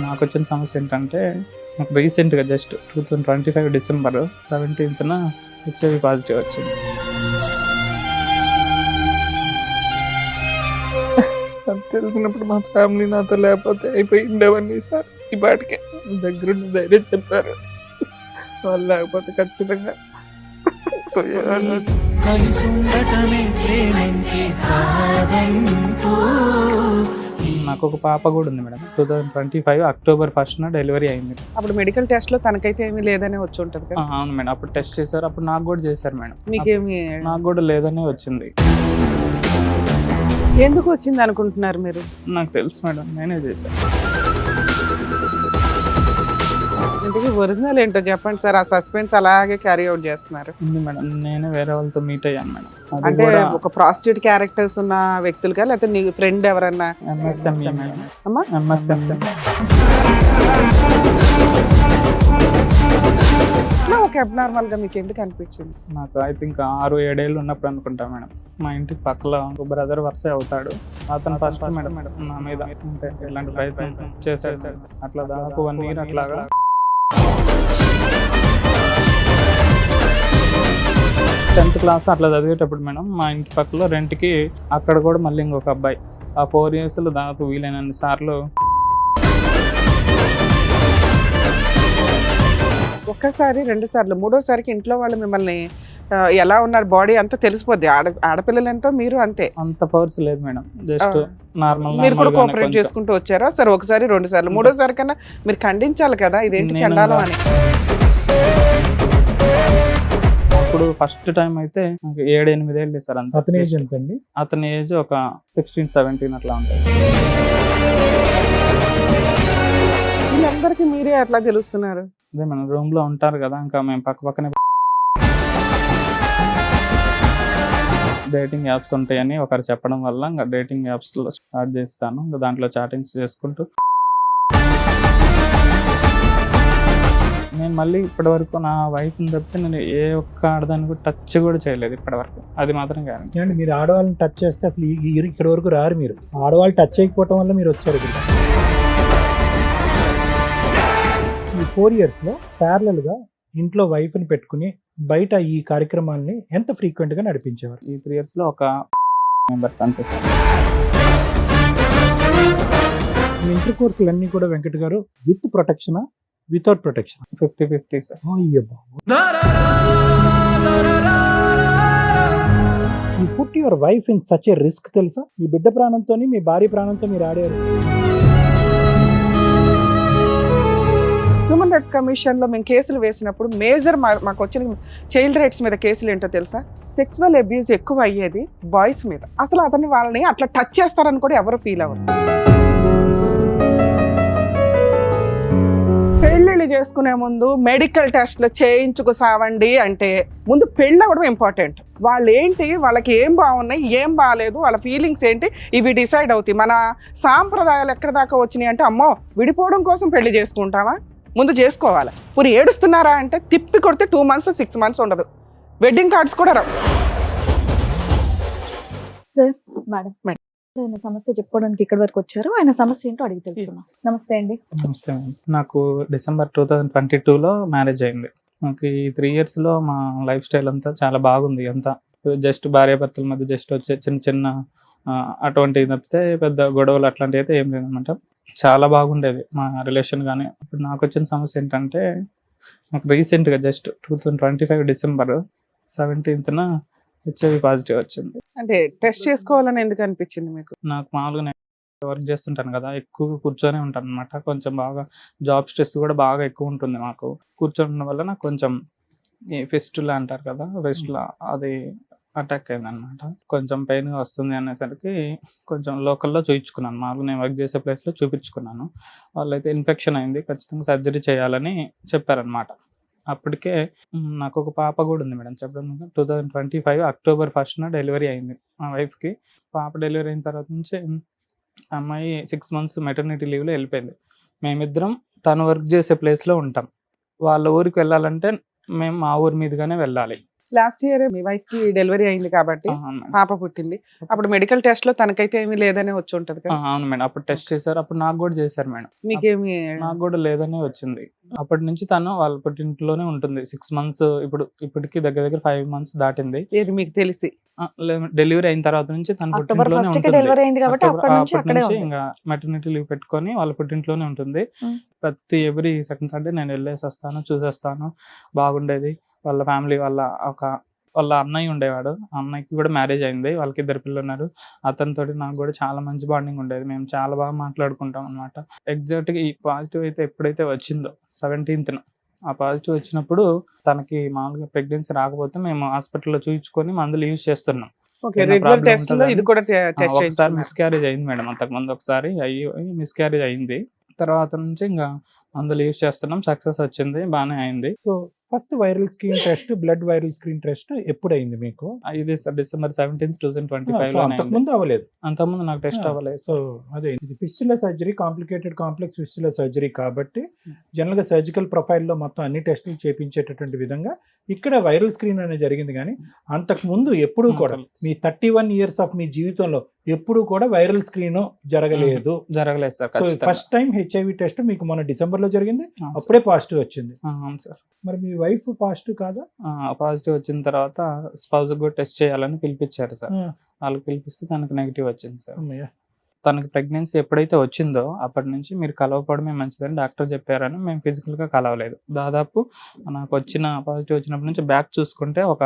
నాకు వచ్చిన సమస్య ఏంటంటే, నాకు రీసెంట్గా జస్ట్ 2025 డిసెంబర్ 17న హెచ్ఐవి పాజిటివ్ వచ్చింది. అది తెలిసినప్పుడు మా ఫ్యామిలీ నాతో లేకపోతే అయిపోయిండేవన్నీ సార్. ఈ బాటికే దగ్గరుండి ధైర్యం చెప్పారు, వాళ్ళు లేకపోతే ఖచ్చితంగా పోయేవాళ్ళు. నాకు ఒక పాప కూడా ఉంది మేడం. 2025 అక్టోబర్ 1న డెలివరీ అయింది. అప్పుడు మెడికల్ టెస్ట్ లో తనకైతే ఏమీ లేదనే వచ్చి ఉంటది కదా. అవును మేడం, అప్పుడు టెస్ట్ చేశారు, అప్పుడు నాకు కూడా చేశారు మేడం. మీకేమి నాకు కూడా లేదనే వచ్చింది. ఎందుకు వచ్చింది అనుకుంటున్నారు మీరు? నాకు తెలుసు మేడం, నేనే చేశాను. ఇంతకీ ఒరిజినల్ ఏంటో చెప్పండి సార్. ఆ సస్పెన్స్ అలాగే క్యారీ అవుట్ చేస్తున్నారు. ఉంది మేడం, నేనే వేరే వాళ్ళతో మీట్ అయ్యాను మేడం. అది అంటే కూడా ఒక ప్రాస్టిట్యూట్ క్యారెక్టర్స్ ఉన్న వ్యక్తులుగా, లేకపోతే నీ ఫ్రెండ్ ఎవరన్నా? MSME madam. అమ్మా MSME. ఒక అబ్నార్మల్ గా మీకు ఎందుకు అనిపించింది? నాకు ఐ థింక్ 6-7 ఏళ్ళు ఉన్నప్పుడు అనుకుంటా మేడం. మా ఇంటికి పక్కల ఒక బ్రదర్ వరుస అవుతాడు, అతను ఫస్ట్ మేడం నా మీద అంటే ఇలాంటి ప్రయత్నం చేశాడు. అట్లా దాదాపు 1 year అట్లాగా. టెన్త్ క్లాస్ అట్లా చదివేటప్పుడు మేడం మా ఇంటి పక్కలో రెంట్కి అక్కడ కూడా మళ్ళీ ఇంకొక అబ్బాయి, ఆ 4 yearsలో దాదాపు వీలైనన్ని సార్లు ఒక్కసారి 2 సార్లు, మూడోసారికి ఇంట్లో వాళ్ళు మిమ్మల్ని ఎలా ఉన్నారు బాడీ అంతా తెలిసిపోద్ది. ఆడపిల్లలు ఎంతో మీరు అంతే. అంత పవర్స్ లేదు మేడం, జస్ట్ నార్మల్. మీరు కూడా కోఆపరేట్ చేసుకుంటూ వచ్చారా? సరే ఒకసారి 2 సార్లు, మూడోసారి కన్నా మీరు ఖండించాలి కదా, ఇదేంటి చండాలం అని. అప్పుడు ఫస్ట్ టైం అయితే 7-8 ఏళ్ళు సార్. అంత అతని ఏజ్ ఎంత అండి? అతని ఏజ్ ఒక 16-17 అట్లా ఉంటుంది. వీళ్ళందరికీ మీరే అట్లా తెలుస్తున్నారు? అదే మనం రూమ్ లో ఉంటారు కదా, ఇంకా మేము పక్కనే డేటింగ్ యాప్స్ ఉంటాయని ఒకరు చెప్పడం వల్ల ఇంకా డేటింగ్ యాప్స్ లో స్టార్ట్ చేస్తాను. ఇంకా దాంట్లో చాటింగ్స్ చేసుకుంటూ నేను మళ్ళీ ఇప్పటి వరకు నా వైఫ్ని తప్పితే నేను ఏ ఒక్క ఆడదాన్ని కూడా టచ్ కూడా చేయలేదు ఇప్పటి వరకు. అది మాత్రం గ్యారెంటీ. అంటే మీరు ఆడవాళ్ళని టచ్ చేస్తే అసలు ఇక్కడ వరకు రారు. మీరు ఆడవాళ్ళు టచ్ చేయకపోవటం వల్ల మీరు వచ్చారు ఇక్కడ. ఈ 4 yearsలో ప్యారలల్గా ఇంట్లో వైఫ్ని పెట్టుకుని బయట ఈ కార్యక్రమాలని ఎంత ఫ్రీక్వెంట్గా నడిపించేవారు? ఈ 3 yearsలో ఒక మెంబర్స్ అంతే సార్. ఇంటర్ కోర్సులు అన్నీ కూడా వెంకట్ గారు విత్ ప్రొటెక్షనా, వితౌట్ ప్రొటెక్షన్? 50-50 సార్. అయ్యో బాబు. You put your wife in such a risk తెలుసా? మీ బిడ్డ ప్రాణంతో, మీ భార్య ప్రాణంతో మీరు ఆడారు. హ్యూమన్ రైట్స్ కమిషన్ లో మేము కేసులు వేసినప్పుడు మేజర్ మాకు వచ్చిన చైల్డ్ రైట్స్ మీద కేసులు ఏంటో తెలుసా? సెక్సువల్ అబ్యూస్ ఎక్కువ అయ్యేది బాయ్స్ మీద. అసలు అతన్ని వాళ్ళని అట్లా టచ్ చేస్తారని కూడా ఎవరు ఫీల్ అవ్వరు. పెళ్ళిళ్ళు చేసుకునే ముందు మెడికల్ టెస్ట్లు చేయించుకు సావండి అంటే ముందు పెళ్ళి అవ్వడం ఇంపార్టెంట్. వాళ్ళు ఏంటి, వాళ్ళకి ఏం బాగున్నాయి, ఏం బాగాలేదు, వాళ్ళ ఫీలింగ్స్ ఏంటి, ఇవి డిసైడ్ అవుతాయి. మన సాంప్రదాయాలు ఎక్కడి దాకా వచ్చినాయి అంటే, అమ్మో విడిపోవడం కోసం పెళ్లి చేసుకుంటావా, ముందు చేసుకోవాలి. ఇప్పుడు ఏడుస్తున్నారా అంటే తిప్పి కొడితే 2 months 6 months ఉండదు. వెడ్డింగ్ కార్డ్స్ కూడా రావు. సార్ మేడం ఆయన సమస్య చెప్పుకోవడానికి ఇక్కడ వరకు వచ్చారు. ఆయన సమస్య ఏంటో అడిగి తెలుసుకున్నాం. నమస్తే అండి. నమస్తే మేడం. నాకు డిసెంబర్ 2022లో మ్యారేజ్ అయింది. నాకు ఈ 3 yearsలో మా లైఫ్ స్టైల్ అంతా చాలా బాగుంది. అంతా జస్ట్ భార్యాభర్తల మధ్య జస్ట్ వచ్చే చిన్న అటువంటివి తప్పితే పెద్ద గొడవలు అట్లాంటివి అయితే ఏం లేదనమాట. చాలా బాగుండేది మా రిలేషన్. కానీ ఇప్పుడు నాకు వచ్చిన సమస్య ఏంటంటే, నాకు రీసెంట్గా జస్ట్ 2025 డిసెంబర్ 17న హెచ్ఐవి పాజిటివ్ వచ్చింది. అంటే టెస్ట్ చేసుకోవాలని ఎందుకు అనిపించింది మీకు? నాకు మామూలుగా నేను వర్క్ చేస్తుంటాను కదా, ఎక్కువ కూర్చొనే ఉంటాను అనమాట. కొంచెం బాగా జాబ్ స్ట్రెస్ కూడా బాగా ఎక్కువ ఉంటుంది మాకు. కూర్చోవడం వల్ల నాకు కొంచెం ఈ ఫెస్టులా అంటారు కదా, ఫెస్టులా అది అటాక్ అయింది అనమాట. కొంచెం పెయిన్ వస్తుంది అనేసరికి కొంచెం లోకల్లో చూపించుకున్నాను. మామూలుగా నేను వర్క్ చేసే ప్లేస్లో చూపించుకున్నాను. వాళ్ళైతే ఇన్ఫెక్షన్ అయింది, ఖచ్చితంగా సర్జరీ చేయాలని చెప్పారనమాట. అప్పటికే నాకు ఒక పాప కూడా ఉంది మేడం. చెప్పడం 2025 అక్టోబర్ 1న డెలివరీ అయింది మా వైఫ్కి. పాప డెలివరీ అయిన తర్వాత నుంచి అమ్మాయి 6 months మెటర్నిటీ లీవ్లో వెళ్ళిపోయింది. మేమిద్దరం తను వర్క్ చేసే ప్లేస్లో ఉంటాం. వాళ్ళ ఊరికి వెళ్ళాలంటే మేము మా ఊరి మీదుగానే వెళ్ళాలి. లాస్ట్ ఇయర్ మీ వైఫ్ కి డెలివరీ అయింది కాబట్టి అవును మేడం. పాప పుట్టింది. అప్పుడు మెడికల్ టెస్ట్ లో తనకైతే ఏమీ లేదనే వచ్చి ఉంటది కదా. అవును మేడం, అప్పుడు టెస్ట్ చేశారు, అప్పుడు నాకు కూడా చేశారు మేడం. మీకేమి నాకు కూడా లేదనే వచ్చింది. అప్పటి నుంచి తను వాళ్ళ పుట్టింట్లోనే ఉంటుంది 6 months. ఇప్పటికి దగ్గర దగ్గర 5 months దాటింది. ఏది మీకు తెలిసి డెలివరీ అయిన తర్వాత నుంచి తన అక్టోబర్ పుట్టింట్లోనే 1st కి ఉంటుంది. డెలివరీ అయింది కాబట్టి అప్పటి నుంచి అక్కడే ఉంది. ఇంకా మెటర్నిటీ లీవ్ పెట్టుకొని వాళ్ళ పుట్టింట్లోనే ఉంటుంది. ప్రతి ఎవ్రీ సెకండ్ సండే నేను వెళ్ళేసి వస్తాను, చూసేస్తాను. బాగుండేది. వాళ్ళ ఫ్యామిలీ వాళ్ళ అన్నయ్య ఉండేవాడు. ఆ అన్నయ్యకి కూడా మ్యారేజ్ అయింది, వాళ్ళకి 2 పిల్లలు ఉన్నారు. అతనితోటి నాకు కూడా చాలా మంచి బాండింగ్ ఉండేది. మేము చాలా బాగా మాట్లాడుకుంటాం అనమాట. ఎగ్జాక్ట్గా ఈ పాజిటివ్ అయితే ఎప్పుడైతే వచ్చిందో 17th, ఆ పాజిటివ్ వచ్చినప్పుడు తనకి మామూలుగా ప్రెగ్నెన్సీ రాకపోతే మేము హాస్పిటల్లో చూయించుకొని మందులు యూజ్ చేస్తున్నాం. ఓకే, ఏమైనా రెగ్యులర్ problem టెస్ట్ లో ఉంటుందని? ఇది కూడా టెస్ట్ ఒకసారి చేయించుకున్నారు. మిస్క్యారేజ్ అయింది మేడం, అంతకుముందు ఒకసారి మిస్క్యారేజ్ అయింది. తర్వాత నుంచి ఇంకా మందులు యూజ్ చేస్తున్నాం, సక్సెస్ వచ్చింది, బాగానే అయింది. So first viral screen test, blood viral screen test ఎప్పుడు అయింది మీకు? ఇది డిసెంబర్ 17th, సో 2025 అంతకుముందు అవ్వలేదు. అంతకుముందు నాకు టెస్ట్ అవ్వలేదు. సో అదే ఇది fistula surgery, complicated complex fistula surgery కాబట్టి జనరల్ గా సర్జికల్ ప్రొఫైల్లో మొత్తం అన్ని టెస్టులు చేపించేటటువంటి విధంగా ఇక్కడ వైరల్ స్క్రీన్ అనేది జరిగింది. కానీ అంతకు ముందు ఎప్పుడూ కూడా మీ 31 years ఆఫ్ మీ జీవితంలో ఎప్పుడు కూడా వైరల్ స్క్రీన్ జరగలేదు. జరగలేదు sir. So first time HIV test మీకు మొన్న డిసెంబర్ లో జరిగింది, అప్పుడే పాజిటివ్ వచ్చింది. అవును సార్. మరి మీ వైఫ్ పాజిటివ్ కాదా? పాజిటివ్ వచ్చిన తర్వాత స్పౌజ్ కూడా టెస్ట్ చేయాలని పిలిపించారు సార్. వాళ్ళకి పిలిపిస్తే తనకు నెగిటివ్ వచ్చింది సార్. అమ్మయ్య. తనకి ప్రెగ్నెన్సీ ఎప్పుడైతే వచ్చిందో అప్పటి నుంచి మీరు కలవకపోవడమే మంచిదని డాక్టర్ చెప్పారని మేము ఫిజికల్గా కలవలేదు. దాదాపు నాకు పాజిటివ్ వచ్చినప్పటి నుంచి బ్యాక్ చూసుకుంటే ఒక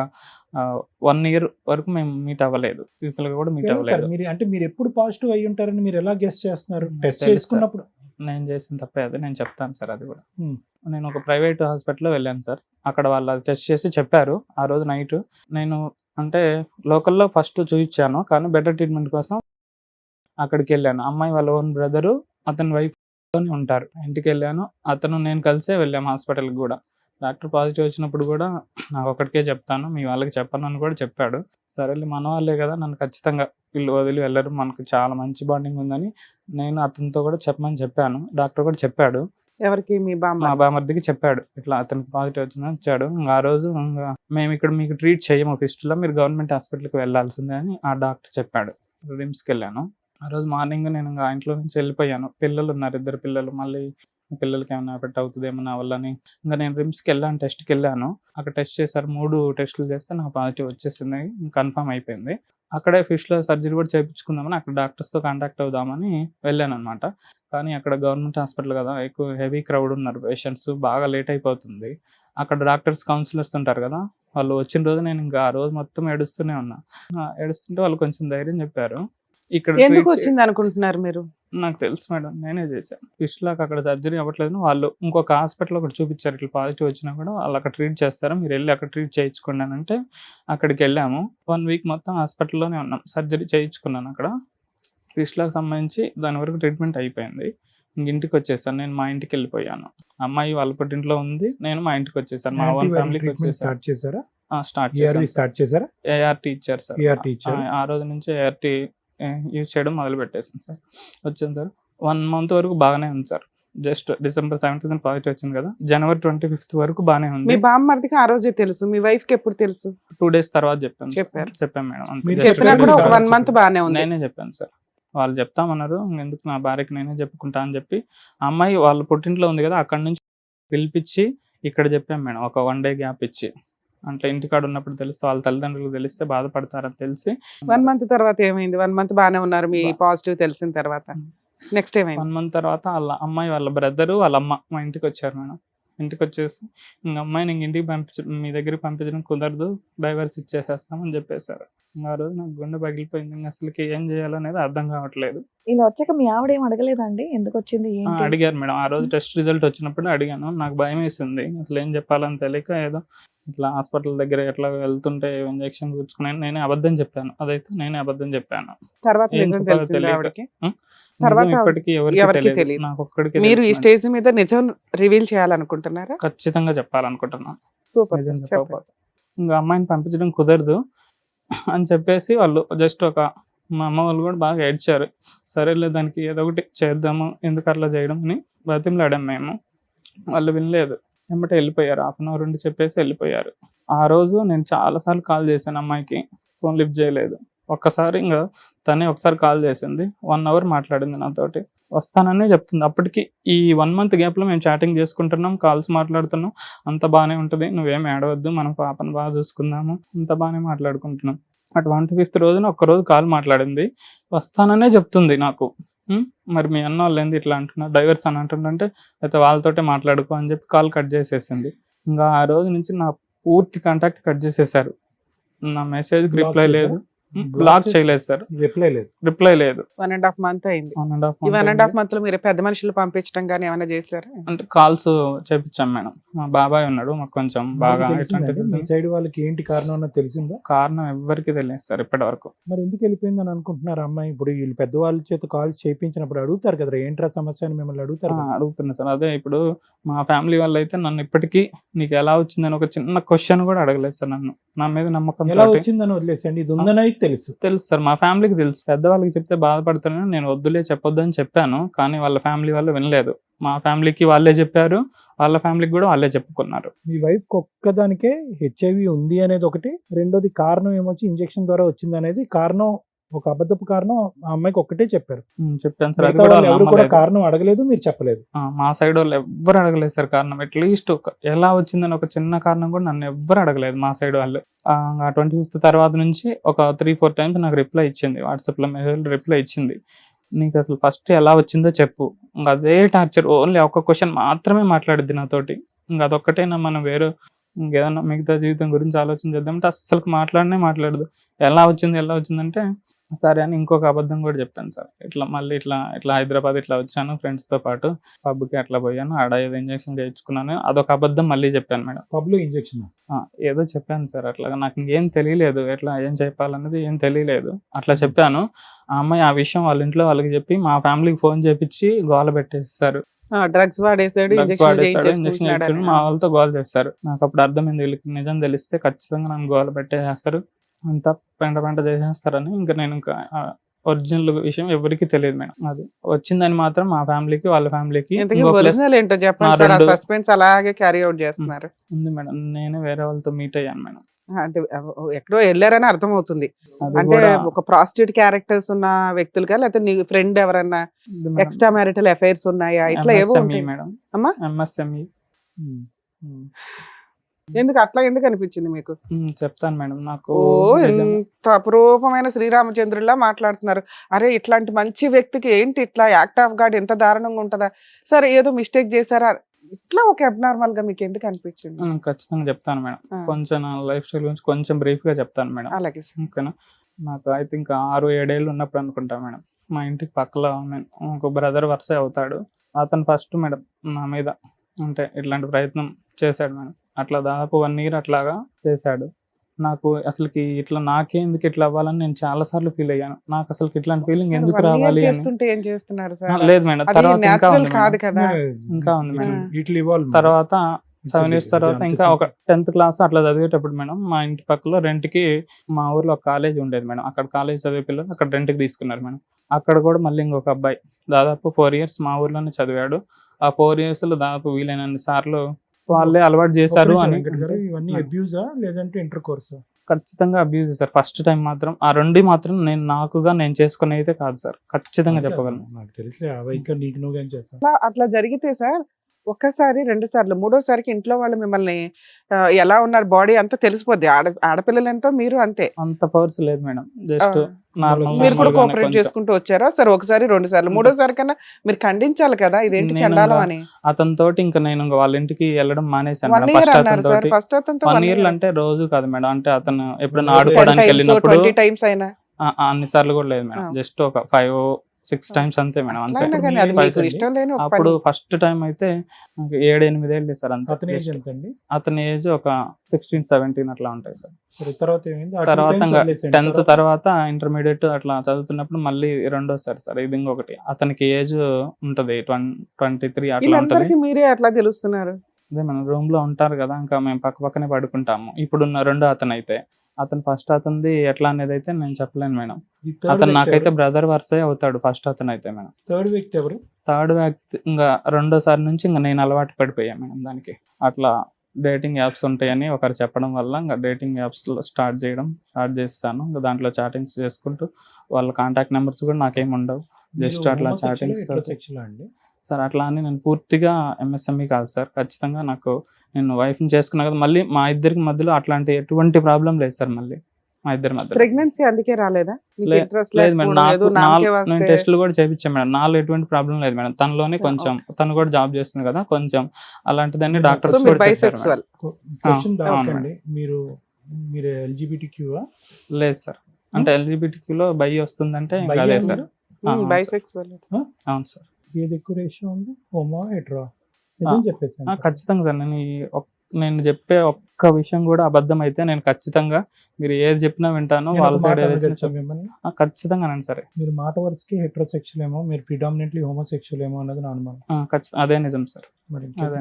1 year వరకు మేము మీట్ అవ్వలేదు, ఫిజికల్గా కూడా మీట్ ఎలా సార్ అవ్వలేదు. మీరు ఎప్పుడు పాజిటివ్ అయ్యి ఉంటారని మీరు ఎలా గెస్ చేస్తున్నారు? టెస్ట్ తెలుసు సార్. చేసుకున్నప్పుడు నేను చేసిన తప్పే అది, నేను చెప్తాను సార్ అది కూడా. Hmm. నేను ఒక ప్రైవేట్ హాస్పిటల్లో వెళ్ళాను సార్. అక్కడ వాళ్ళు టెస్ట్ చేసి చెప్పారు. ఆ రోజు నైట్ నేను అంటే లోకల్లో ఫస్ట్ చూపించాను, కానీ బెటర్ ట్రీట్మెంట్ కోసం అక్కడికి వెళ్ళాను. అమ్మాయి వాళ్ళ ఓన్ బ్రదరు, అతని వైఫ్ ఉంటారు. ఇంటికి వెళ్ళాను, అతను నేను కలిసే వెళ్ళాము హాస్పిటల్కి కూడా. డాక్టర్ పాజిటివ్ వచ్చినప్పుడు కూడా నాకు ఒక్కడికే చెప్తాను, మీ వాళ్ళకి చెప్పను అని కూడా చెప్పాడు. సరేలే, మన వాళ్ళే కదా, నన్ను ఖచ్చితంగా వీళ్ళు వదిలి వెళ్ళరు, మనకు చాలా మంచి బాండింగ్ ఉందని నేను అతనితో కూడా చెప్పమని చెప్పాను. డాక్టర్ కూడా చెప్పాడు, ఎవరికి? మీ మా బామర్దికి చెప్పాడు, ఇట్లా అతనికి పాజిటివ్ వచ్చిందని వచ్చాడు. ఇంకా ఆ రోజు ఇంకా మేము ఇక్కడ మీకు ట్రీట్ చేయము ఫిస్టులా, మీరు గవర్నమెంట్ హాస్పిటల్కి వెళ్ళాల్సిందే అని ఆ డాక్టర్ చెప్పాడు. రిమ్స్కి వెళ్ళాను. ఆ రోజు మార్నింగ్ నేను ఇంకా ఇంట్లో నుంచి వెళ్ళిపోయాను. పిల్లలు ఉన్నారు, 2 పిల్లలు. మళ్ళీ పిల్లలకి ఏమైనా ఎఫెక్ట్ అవుతుందేమో నా వల్లని ఇంకా నేను రిమ్స్కి వెళ్ళాను, టెస్ట్కి వెళ్ళాను. అక్కడ టెస్ట్ చేశారు, 3 టెస్టులు చేస్తే నాకు పాజిటివ్ వచ్చేసింది, కన్ఫర్మ్ అయిపోయింది. అక్కడే ఫిష్లో సర్జరీ కూడా చేయించుకుందామని అక్కడ డాక్టర్స్తో కాంటాక్ట్ అవుదామని వెళ్ళాను అనమాట. కానీ అక్కడ గవర్నమెంట్ హాస్పిటల్ కదా, ఎక్కువ హెవీ క్రౌడ్ ఉన్నారు పేషెంట్స్, బాగా లేట్ అయిపోతుంది. అక్కడ డాక్టర్స్, కౌన్సిలర్స్ ఉంటారు కదా, వాళ్ళు వచ్చిన రోజు నేను ఇంకా ఆ రోజు మొత్తం ఏడుస్తూనే ఉన్నా. ఏడుస్తుంటే వాళ్ళు కొంచెం ధైర్యం చెప్పారు. ఇక్కడ ఎందుకు వచ్చింది అనుకుంటున్నారు మీరు? నాకు తెలుసు మేడం, నేనే చేశాను. ఫిష్లాకి అక్కడ సర్జరీ అవ్వట్లేదు, వాళ్ళు ఇంకొక హాస్పిటల్ ఒకటి చూపించారు, ఇట్లా పాజిటివ్ వచ్చినా కూడా వాళ్ళు అక్కడ ట్రీట్ చేస్తారు, మీరు వెళ్ళి అక్కడ ట్రీట్ చేయించుకోండి అని అంటే అక్కడికి వెళ్ళాము. 1 week మొత్తం హాస్పిటల్లోనే ఉన్నాం. సర్జరీ చేయించుకున్నాను అక్కడ. ఫిష్లాకి సంబంధించి దాని వరకు ట్రీట్మెంట్ అయిపోయింది. ఇంటికి వచ్చేసాను, నేను మా ఇంటికి వెళ్ళిపోయాను. అమ్మాయి వాళ్ళ పుట్టింట్లో ఉంది, నేను మా ఇంటికి వచ్చేసాను, మా ఓన్ ఫ్యామిలీకి వచ్చేసాను. స్టార్ట్ చేశారా? స్టార్ట్ చేశారు. ఏఆర్టీ ఇచ్చారు సార్. ఆ రోజు నుంచి ఏఆర్టీ యూజ్ చేయడం మొదలు పెట్టేసాను సార్. వచ్చాను సార్, 1 month వరకు బాగానే ఉంది sir. Just December 17th positive వచ్చింది కదా, జనవరి 25th వరకు బాగానే ఉంది. మీ బామ్మర్దికి ఆ రోజే తెలుసు, మీ వైఫ్ కి ఎప్పుడు తెలుసు? 2 days తర్వాత చెప్పాను మేడం. మీరు చెప్పినా కూడా ఒక 1 month బాగానే ఉంది. నేనే చెప్పాను సార్, వాళ్ళు చెప్తామన్నారు, ఎందుకు నా భార్యకి నేనే చెప్పుకుంటా అని చెప్పి అమ్మాయి వాళ్ళ పుట్టింట్లో ఉంది కదా, అక్కడ నుంచి పిలిపించి ఇక్కడ చెప్పాను మేడం. ఒక 1 day గ్యాప్ ఇచ్చి, అంటే ఇంటికాడ ఉన్నప్పుడు తెలిస్తే వాళ్ళ తల్లిదండ్రులకు తెలిస్తే బాధపడతారని తెలిసి. 1 month తర్వాత ఏమైంది? 1 month బాగానే ఉన్నారు, మీ పాజిటివ్ తెలిసిన తర్వాత నెక్స్ట్ ఏమైంది? 1 month తర్వాత వాళ్ళ అమ్మాయి వాళ్ళ బ్రదరు వాళ్ళ అమ్మ మా ఇంటికి వచ్చారు మేడం. ఇంటికి వచ్చేసి ఇంక అమ్మాయిని ఇంటికి మీ దగ్గరికి పంపించడం కుదరదు, డైవర్స్ ఇచ్చేసేస్తామని చెప్పేశారు. ఇంకా ఆ రోజు నాకు గుండె పగిలిపోయింది, ఇంకా అసలుకి ఏం చేయాలనేది అర్థం కావట్లేదు. ఇలా వచ్చాక మీ ఆవిడ ఏం అడగలేదండి ఎందుకు వచ్చింది ఏంటి? అడిగారు మేడం, ఆ రోజు టెస్ట్ రిజల్ట్ వచ్చినప్పుడు అడిగాను. నాకు భయం వేసింది, అసలు ఏం చెప్పాలని తెలియక ఏదో ఇట్లా హాస్పిటల్ దగ్గర ఎట్లా వెళ్తుంటే ఇంజక్షన్ కూర్చుకున్నాను, నేనే అబద్ధం చెప్పాను. అదైతే నేనే అబద్ధం చెప్పాను. తర్వాత ఏం నిజం చెప్పాలో తెలిసిందా తెలియక. ఆవిడకి? నిజం ఇప్పటికీ ఎవరికి ఎవరికీ తెలియదు, తెలియదు. నాకు ఒక్కడికి మీరు ఈ తెలుసు మేడం. స్టేజ్ మీద నిజం రివీల్ చేయాలనుకుంటున్నారా? ఖచ్చితంగా చెప్పాలనుకుంటున్నాను. సూపర్, నిజం చెప్పకపోతే ఇంకా అమ్మాయిని పంపించడం కుదరదు అని చెప్పేసి వాళ్ళు జస్ట్ మా అమ్మ వాళ్ళు కూడా బాగా ఏడ్చారు. సరేలే, దానికి ఏదో ఒకటి చేద్దాము, ఎందుకు అట్లా చేయడం అని బతిమలాడాం మేము. వాళ్ళు వినలేదు. ఎమ్మటే వెళ్ళిపోయారు. హాఫ్ అన్ అవర్ ఉండి చెప్పేసి వెళ్ళిపోయారు. ఆ రోజు నేను చాలాసార్లు కాల్ చేశాను అమ్మాయికి, ఫోన్ లిఫ్ట్ చేయలేదు. ఒక్కసారి ఇంకా తనే ఒకసారి కాల్ చేసింది, 1 అవర్ మాట్లాడింది నాతోటి. వస్తాననే చెప్తుంది. అప్పటికి ఈ 1 మంత్ గ్యాప్లో మేము చాటింగ్ చేసుకుంటున్నాం, కాల్స్ మాట్లాడుతున్నాం, అంత బాగానే ఉంటుంది, నువ్వేం ఏడవద్దు, మనం పాపను బాగా చూసుకుందాము, అంత బాగానే మాట్లాడుకుంటున్నాం. అటు 25th రోజున ఒక్కరోజు కాల్ మాట్లాడింది, వస్తాననే చెప్తుంది నాకు. మరి మీ అన్న వాళ్ళు ఏంది ఇట్లా అంటున్నారు, డైవర్స్ అని అంటుంటే అయితే వాళ్ళతోటే మాట్లాడుకో అని చెప్పి కాల్ కట్ చేసేసింది. ఇంకా ఆ రోజు నుంచి నా పూర్తి కాంటాక్ట్ కట్ చేసేసారు. నా మెసేజ్కి రిప్లై లేదు, బ్లాక్ చేయలేదు సార్, రిప్లై లేదు. 1.5 month అయింది. 1.5 ఈ 1.5 month లో మీరు పెద్ద మనుషులు పంపించడం కానీ ఏమైనా చేశారా? అంటే కాల్స్ చేపించాం మేడం. మా బాబాయ్ ఉన్నాడు, మాకు కొంచెం బాగా మీ సైడ్ వాళ్ళకి ఏంటి కారణం అన్నది తెలిసిందా? కారణం ఎవ్వరికి తెలియదు సార్ ఇప్పటి వరకు. మరి ఎందుకు వెళ్ళిపోయింది అని అనుకుంటున్నారు అమ్మాయి? ఇప్పుడు వీళ్ళు పెద్దవాళ్ళ చేత కాల్స్ చేయించినప్పుడు అడుగుతారు కదా, ఏంట్రా సమస్య అని మిమ్మల్ని అడుగుతారు కదా? అడుగుతున్నా సార్. అదే ఇప్పుడు మా ఫ్యామిలీ వాళ్ళు అయితే నన్ను ఇప్పటికీ నీకు ఎలా వచ్చిందని ఒక చిన్న క్వశ్చన్ కూడా అడగలేదు సార్. నన్ను నా మీద నమ్మకం ఎలా వచ్చిందని వదిలేసండి, ఇది ఉందని తెలుసు సార్, మా ఫ్యామిలీకి తెలుసు. పెద్దవాళ్ళకి చెప్తే బాధపడతానని నేను వద్దులే చెప్పొద్దని చెప్పాను, కానీ వాళ్ళ ఫ్యామిలీ వాళ్ళు వినలేదు. మా ఫ్యామిలీకి వాళ్ళే చెప్పారు, వాళ్ళ ఫ్యామిలీకి కూడా వాళ్ళే చెప్పుకున్నారు. మీ వైఫ్ ఒక్కదానికే HIV ఉంది అనేది ఒకటి, రెండోది కారణం ఏమొచ్చి ఇంజెక్షన్ ద్వారా వచ్చింది అనేది కారణం, ఒక అబద్ధపు కారణం ఆ అమ్మాయికి ఒక్కటే చెప్పారు. చెప్పాను సార్. అది ఎవరు కూడా కారణం అడగలేదు, మీరు చెప్పలేదు. మా సైడ్ వాళ్ళు ఎవ్వరు అడగలేదు సార్ కారణం. అట్లీస్ట్ ఎలా వచ్చిందని ఒక చిన్న కారణం కూడా నన్ను ఎవ్వరు అడగలేదు మా సైడ్ వాళ్ళు. 25th తర్వాత నుంచి ఒక 3-4 times నాకు రిప్లై ఇచ్చింది, వాట్సాప్లో మెసేజ్ రిప్లై ఇచ్చింది. నీకు అసలు ఫస్ట్ ఎలా వచ్చిందో చెప్పు. ఇంకా అదే టార్చర్, ఓన్లీ ఒక్క క్వశ్చన్ మాత్రమే మాట్లాడిద్ది నాతోటి. ఇంకా అదొక్కటైనా మనం వేరే ఇంకేదన్నా మిగతా జీవితం గురించి ఆలోచన చేద్దామంటే అస్సలు మాట్లాడదు. ఎలా వచ్చిందంటే సరే అని ఇంకొక అబద్ధం కూడా చెప్పాను సార్. ఇట్లా హైదరాబాద్ ఇట్లా వచ్చాను ఫ్రెండ్స్తో పాటు, పబ్కి అట్లా పోయాను, ఆడ ఏదో ఇంజక్షన్ చేయించుకున్నాను, అదొక అబద్ధం మళ్ళీ చెప్పాను మేడం. పబ్లో ఇంజక్షన్ ఏదో చెప్పాను సార్. అట్లాగా నాకు ఇంకేం తెలియలేదు, ఎట్లా ఏం చెప్పాలన్నది ఏం తెలియలేదు. అట్లా చెప్పాను. ఆ అమ్మాయి ఆ విషయం వాళ్ళ ఇంట్లో వాళ్ళకి చెప్పి మా ఫ్యామిలీకి ఫోన్ చేపించి గోల పెట్టేస్తారు. డ్రగ్స్ వాడేసాడు, ఇంజక్షన్ మా వాళ్ళతో గోల చేస్తారు. నాకు అప్పుడు అర్థమైంది, వీళ్ళకి నిజం తెలిస్తే ఖచ్చితంగా నన్ను గోల పెట్టేస్తారు, అంతా పెంట చేసేస్తారని. ఇంకా నేను ఒరిజినల్ విషయం ఎవరికి తెలియదు మేడం. అది వచ్చిందని మాత్రం మా ఫ్యామిలీకి వాళ్ళ ఫ్యామిలీకి ఏంటో చెప్పండి. సస్పెన్స్ అలాగే క్యారీ అవుట్ చేస్తున్నారు. ఉంది మేడం. నేను వేరే వాళ్ళతో మీట్ అయ్యాను మేడం. అంటే ఎక్కడో వెళ్ళారని అర్థమవుతుంది. అంటే ఒక ప్రాస్టిట్యూట్ క్యారెక్టర్స్ ఉన్న వ్యక్తులుగా, లేకపోతే నీ ఫ్రెండ్ ఎవరన్నా ఎక్స్ట్రా మ్యారిటల్ అఫైర్స్ ఉన్నాయా, ఇట్లా ఏవో మేడం. అమ్మా MSME. ఎందుకు అనిపించింది మీకు? చెప్తాను మేడం. నాకు ఎంత అపురూపమైన శ్రీరామచంద్రులా మాట్లాడుతున్నారు. అరే ఇట్లాంటి మంచి వ్యక్తికి ఏంటి ఇట్లా యాక్ట్ ఆఫ్ గాడ్ ఎంత దారుణంగా ఉంటుందా? సరే ఏదో మిస్టేక్ చేశారా, ఇట్లా ఒక అబ్నార్మల్ గా మీకు ఎందుకు అనిపించింది? ఖచ్చితంగా చెప్తాను మేడం. కొంచెం నా లైఫ్ స్టైల్ గురించి కొంచెం బ్రీఫ్ గా చెప్తాను మేడం. అలాగే. ఓకేనా. నాకు ఐ థింక్ 6-7 ఏళ్ళు ఉన్నప్పుడు అనుకుంటా మేడం, మా ఇంటికి పక్కలో ఒక బ్రదర్ వరుస అవుతాడు. అతను ఫస్ట్ మేడం నా మీద అంటే ఇట్లాంటి ప్రయత్నం చేశాడు మేడం. అట్లా దాదాపు 1 year అట్లాగా చేశాడు. నాకు అసలుకి ఇట్లా నాకెందుకు ఇట్లా అవ్వాలని నేను చాలా సార్లు ఫీల్ అయ్యాను. నాకు అసలు ఇట్లాంటి ఫీలింగ్ ఎందుకు రావాలి అని. లేదు మేడం, తర్వాత ఇంకా ఉంది మేడం. తర్వాత 7 years తర్వాత ఇంకా ఒక 10th class అట్లా చదివేటప్పుడు మేడం, మా ఇంటి పక్కలో రెంట్కి మా ఊర్లో ఒక కాలేజ్ ఉండేది మేడం. అక్కడ కాలేజ్ చదివే పిల్లలు అక్కడ రెంట్కి తీసుకున్నారు మేడం. అక్కడ కూడా మళ్ళీ ఇంకొక అబ్బాయి దాదాపు 4 years మా ఊర్లోనే చదివాడు. ఆ 4 years లో దాదాపు వీలైనన్ని సార్లు వాళ్ళే అలవాటు చేశారు అని. ఖచ్చితంగా అబ్యూజ్ చేశారు. ఫస్ట్ టైం మాత్రం ఆ 2 మాత్రం నేను చేసుకునే అయితే కాదు సార్, ఖచ్చితంగా చెప్పగలను. అట్లా జరిగితే సార్ ఒక్కసారి 2 సార్లు 3వ సారికి ఇంట్లో వాళ్ళు మిమ్మల్ని ఎలా ఉన్నారు, బాడీ అంతా తెలిసిపోద్ది. ఆడపిల్లలు ఎంతో మీరు అంతే, అంత పవర్స్ లేదు మేడం. జస్ట్ మీరు కూడా కోఆపరేట్ చేసుకుంటూ వచ్చారా? సరే 1 సారి 2 సార్లు 3వ సారి కన్నా మీరు ఖండించాలి కదా, ఇదేంటి చండాలం అని. అతనితోటి ఇంకా నేను వాళ్ళ ఇంటికి వెళ్ళడం మానేశాను. 1 year అంటే రోజు కాదు మేడం, అంటే అతను ఎప్పుడైనా ఆడుకోవడానికి వెళ్ళినప్పుడు 20 times అయినా అన్ని సార్లు కూడా లేదు మేడం. జస్ట్ ఒక 5-6 times అంతే మేడం. అంతే. అప్పుడు ఫస్ట్ టైం అయితే 7-8 ఏళ్ళు సార్. అంతే. అతని ఏజ్ ఒక 16-17 అట్లా ఉంటాయి సార్. తర్వాత 10th తర్వాత ఇంటర్మీడియట్ అట్లా చదువుతున్నప్పుడు మళ్ళీ రెండోసారి సార్ ఇది ఇంకొకటి. అతనికి ఏజ్ ఉంటది 23 అట్లా ఉంటది. మీరే అట్లా తెలుస్తున్నారు? అదే మనం రూమ్ లో ఉంటారు కదా, ఇంకా మేము పక్కనే పడుకుంటాము. ఇప్పుడున్న రెండో అతను అయితే అతను ఫస్ట్ అతనిది ఎట్లా అనేది అయితే నేను చెప్పలేను మేడం. ఈ థర్డ్ అతను వ్యక్తి నాకైతే ఎవరు? బ్రదర్ వర్సే అవుతాడు ఫస్ట్ అతను అయితే మేడం. థర్డ్ వ్యక్తి ఎవరు? థర్డ్ వ్యక్తి ఇంకా రెండోసారి నుంచి ఇంకా నేను అలవాటు పడిపోయాను మేడం దానికి. అట్లా డేటింగ్ యాప్స్ ఉంటాయని ఒకరు చెప్పడం వల్ల ఇంకా డేటింగ్ యాప్స్లో స్టార్ట్ చేస్తాను. ఇంకా దాంట్లో చాటింగ్స్ చేసుకుంటూ వాళ్ళ కాంటాక్ట్ నెంబర్స్ కూడా నాకేం ఉండవు. జస్ట్ మీరు అట్లా homosexual, చాటింగ్స్ heterosexual అండి? సార్. అట్లా అని నేను పూర్తిగా ఎంఎస్ఎంఈ కాదు సార్. ఖచ్చితంగా నాకు నేను వైఫ్ని చేసుకున్నా కదా, మళ్ళీ మా ఇద్దరికి మధ్యలో అట్లాంటి ఎటువంటి ప్రాబ్లం లేదు సార్. మళ్ళీ మా ఇద్దరి మధ్యలో ప్రెగ్నెన్సీ అందుకే రాలేదా? మీకు లే- interest లేదు మేడం. లేకపోవడం, ఏదో నామకే నేను వస్తే టెస్టులు కూడా చేయించాను మేడం. నాలో ఎటువంటి ప్రాబ్లం లేదు మేడం. తనలోనే కొంచెం తను కూడా జాబ్ చేస్తుంది కదా, కొంచెం అలాంటిదని So డాక్టర్స్ సో మీరు కూడా చెప్పారు బైసెక్సువల్. క్వశ్చన్ అవును దాకండి. మీరు ఎల్జిబిటిక్యూవా? లేదు సార్. అంటే ఎల్జిబిటిక్యూలో బై వస్తుందంటే ఇంకా అదే సార్. అవును సార్. బైసెక్సువల్. అవును సార్. ఏది ఎక్కువ రేషియో ఉంది? హోమో, హెట్రో? నిజం చెప్పేసాను. ఖచ్చితంగా సార్. నేను చెప్పే ఒక్క విషయం కూడా అబద్ధం అయితే నేను ఖచ్చితంగా మీరు ఏది చెప్పినా వింటాను. నేను వాళ్ళ ఒక మాట సైడ్ ఏదైతే అనగచ్చా మిమ్మల్ని? ఖచ్చితంగా అనండి సరే. మీరు మాట వరుసకి హెట్రోసెక్షువల్ ఏమో, మీరు ప్రిడామినెంట్లీ హోమోసెక్షువల్ ఏమో అన్నది నా అనుమానం. ఖచ్చితంగా అదే నిజం సార్. మరి అదే